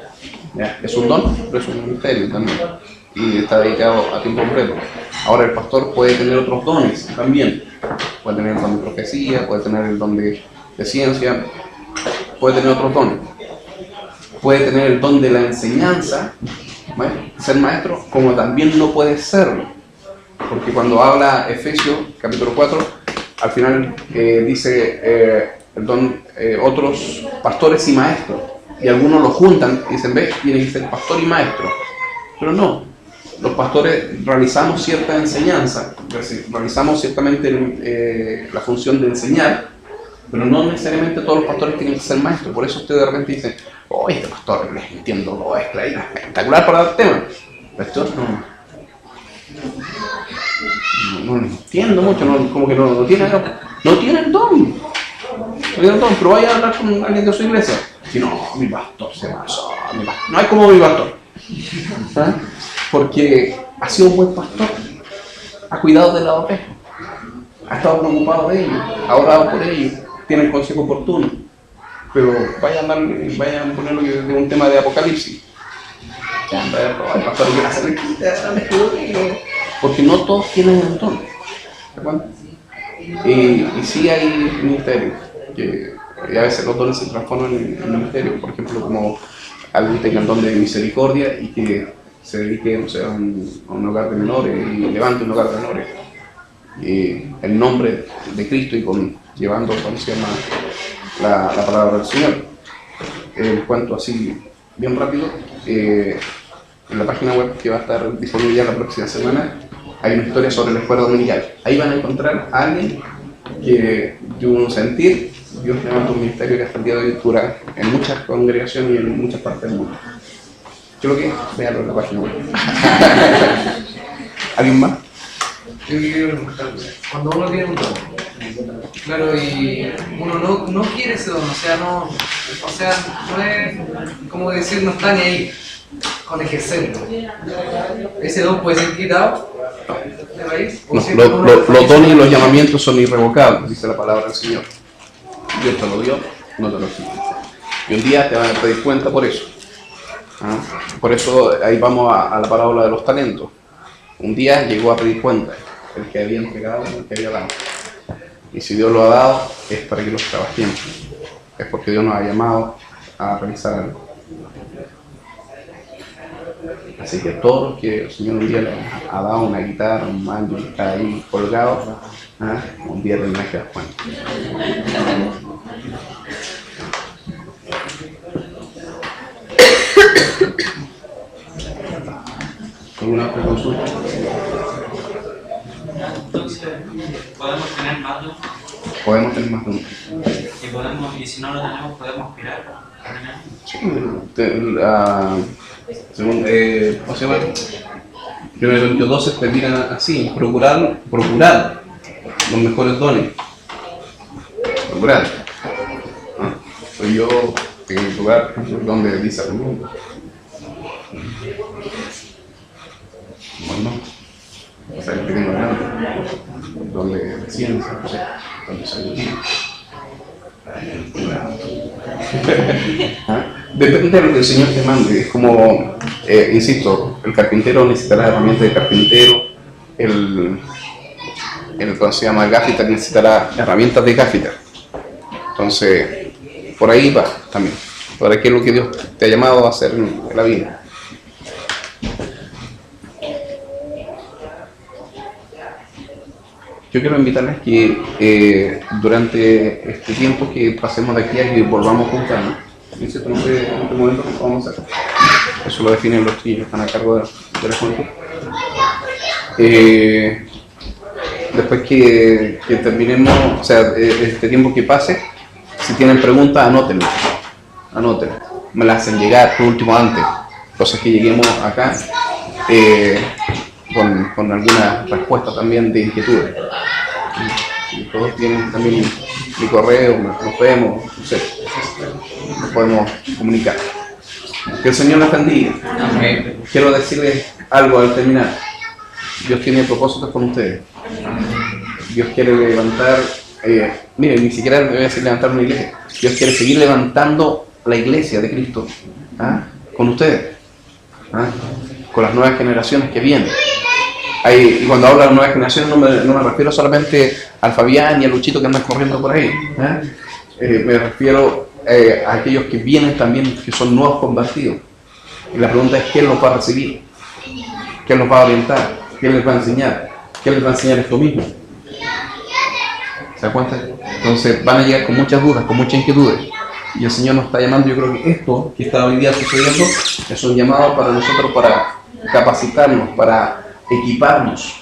¿Ya? Es un don, pero es un ministerio también, y está dedicado a tiempo completo. Ahora el pastor puede tener otros dones también, puede tener el don de profecía, puede tener el don de ciencia, puede tener otros dones. Puede tener el don de la enseñanza, ¿vale? Ser maestro, como también no puede serlo. Porque cuando habla Efesios, capítulo 4, al final dice el don, otros pastores y maestros. Y algunos lo juntan y dicen, ve, tiene que ser pastor y maestro. Pero no, los pastores realizamos cierta enseñanza, realizamos ciertamente la función de enseñar, pero no necesariamente todos los pastores tienen que ser maestros. Por eso usted de repente dice, oh, este pastor, les entiendo, es espectacular para el tema. Pastor, no lo entiendo mucho, como que no tiene el don. Pero vaya a hablar con alguien de su iglesia. Si no, mi pastor se pasó, no hay como mi pastor. ¿Ah? Porque ha sido un buen pastor, ha cuidado de la oveja, ha estado preocupado de ellos, ha orado por ellos, tiene el consejo oportuno. Pero vayan a ponerlo de un tema de Apocalipsis. El pastor que hace porque no todos tienen el don. ¿De acuerdo? Y sí hay ministerios que a veces los dones se transforman en ministerios, por ejemplo, como alguien tenga el don de misericordia y que se dedique, no sé, a un hogar de menores y levante un hogar de menores en nombre de Cristo y llevando, ¿cómo se llama?, la palabra del Señor. En cuanto así, bien rápido, en la página web que va a estar disponible ya la próxima semana, hay una historia sobre la escuela dominical. Ahí van a encontrar a alguien que, de un sentir, Dios levanta un ministerio que hasta el día de hoy dura en muchas congregaciones y en muchas partes del mundo. Yo creo que véanlo en la página web. ¿Alguien más? Yo quiero preguntar, cuando uno tiene un don, claro, y uno no quiere ese don, o sea, no es, como decir, no está ni ahí con ejercerlo. ¿Ese don puede ser quitado de raíz? No, los dones y los llamamientos son irrevocables, dice la palabra del Señor. Dios te lo dio, no te lo quita. Y un día te van a pedir cuenta por eso. ¿Ah? Por eso ahí vamos a la parábola de los talentos. Un día llegó a pedir cuenta el que había entregado, el que había dado. Y si Dios lo ha dado, es para que lo trabajemos. Es porque Dios nos ha llamado a realizar algo. Así que todos los que el Señor un día les ha dado una guitarra, un manjo, que está ahí colgado, ¿ah? Un día tendrán que dar cuenta. ¿Alguna otra consulta? Entonces, ¿podemos tener más de uno? Podemos tener más de uno. Y si no lo tenemos, ¿podemos aspirar a tener? Sí, según, ¿cómo se llama? 1 Corintios 12 termina así: procurar los mejores dones. Procurar. Soy yo en el lugar donde dice el mundo. Bueno, o sea, el pequeño grande, donde ciencia, donde sabiduría. Depende de lo que el Señor te mande. Es como, insisto, el carpintero necesitará herramientas de carpintero, el ¿cómo se llama? Gaffiter necesitará herramientas de gaffiter. Entonces, por ahí va también. Para qué es lo que Dios te ha llamado a hacer en la vida. Yo quiero invitarles que durante este tiempo que pasemos de aquí a que volvamos juntos, ¿no? En este momento lo vamos a hacer. Eso lo definen los que están a cargo de la junta. Después que terminemos, o sea, este tiempo que pase, si tienen preguntas, anótenlas. Me las hacen llegar por último antes. Cosas que lleguemos acá con alguna respuesta también de inquietudes. Si todos tienen también mi correo, nos vemos, no sé, nos podemos comunicar. Que el Señor nos bendiga. Amén. Quiero decirles algo al terminar. Dios tiene propósitos con ustedes. Dios quiere levantar, miren, ni siquiera me voy a decir levantar una iglesia. Dios quiere seguir levantando la iglesia de Cristo, con ustedes, con las nuevas generaciones que vienen. Y cuando hablo de nuevas generaciones no me refiero solamente al Fabián y al Luchito que andan corriendo por ahí. Me refiero a aquellos que vienen también, que son nuevos convertidos. Y la pregunta es: ¿quién los va a recibir? ¿Quién los va a orientar? ¿Quién les va a enseñar? ¿Quién les va a enseñar esto mismo? ¿Se dan cuenta? Entonces van a llegar con muchas dudas, con muchas inquietudes. Y el Señor nos está llamando. Yo creo que esto que está hoy día sucediendo es un llamado para nosotros, para capacitarnos, para equiparnos.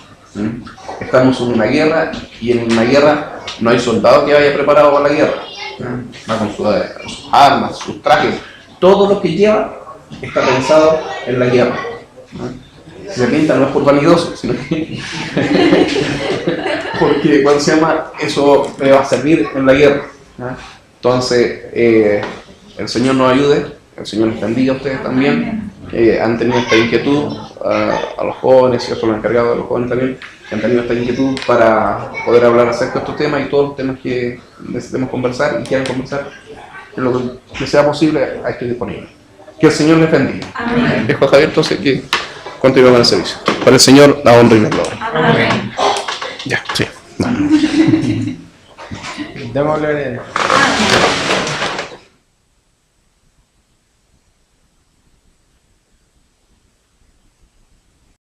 Estamos en una guerra, y en una guerra no hay soldado que vaya preparado para la guerra. Va con sus armas, sus trajes, todo lo que lleva está pensado en la guerra. Si se pinta no es por vanidoso, sino que porque cuando se llama eso le va a servir en la guerra. Entonces el Señor nos ayude, el Señor les bendiga a ustedes también. Han tenido esta inquietud, a los jóvenes, yo soy el encargado de los jóvenes también, que han tenido esta inquietud para poder hablar acerca de estos temas y todos los temas que necesitemos conversar y quieran conversar, en lo que sea posible, hay que disponible. Que el Señor les bendiga. Amén. Dejo a Javier entonces que continúe con el servicio. Para el Señor la honra y la gloria. Amén. Ya, sí. Bueno. Démosle.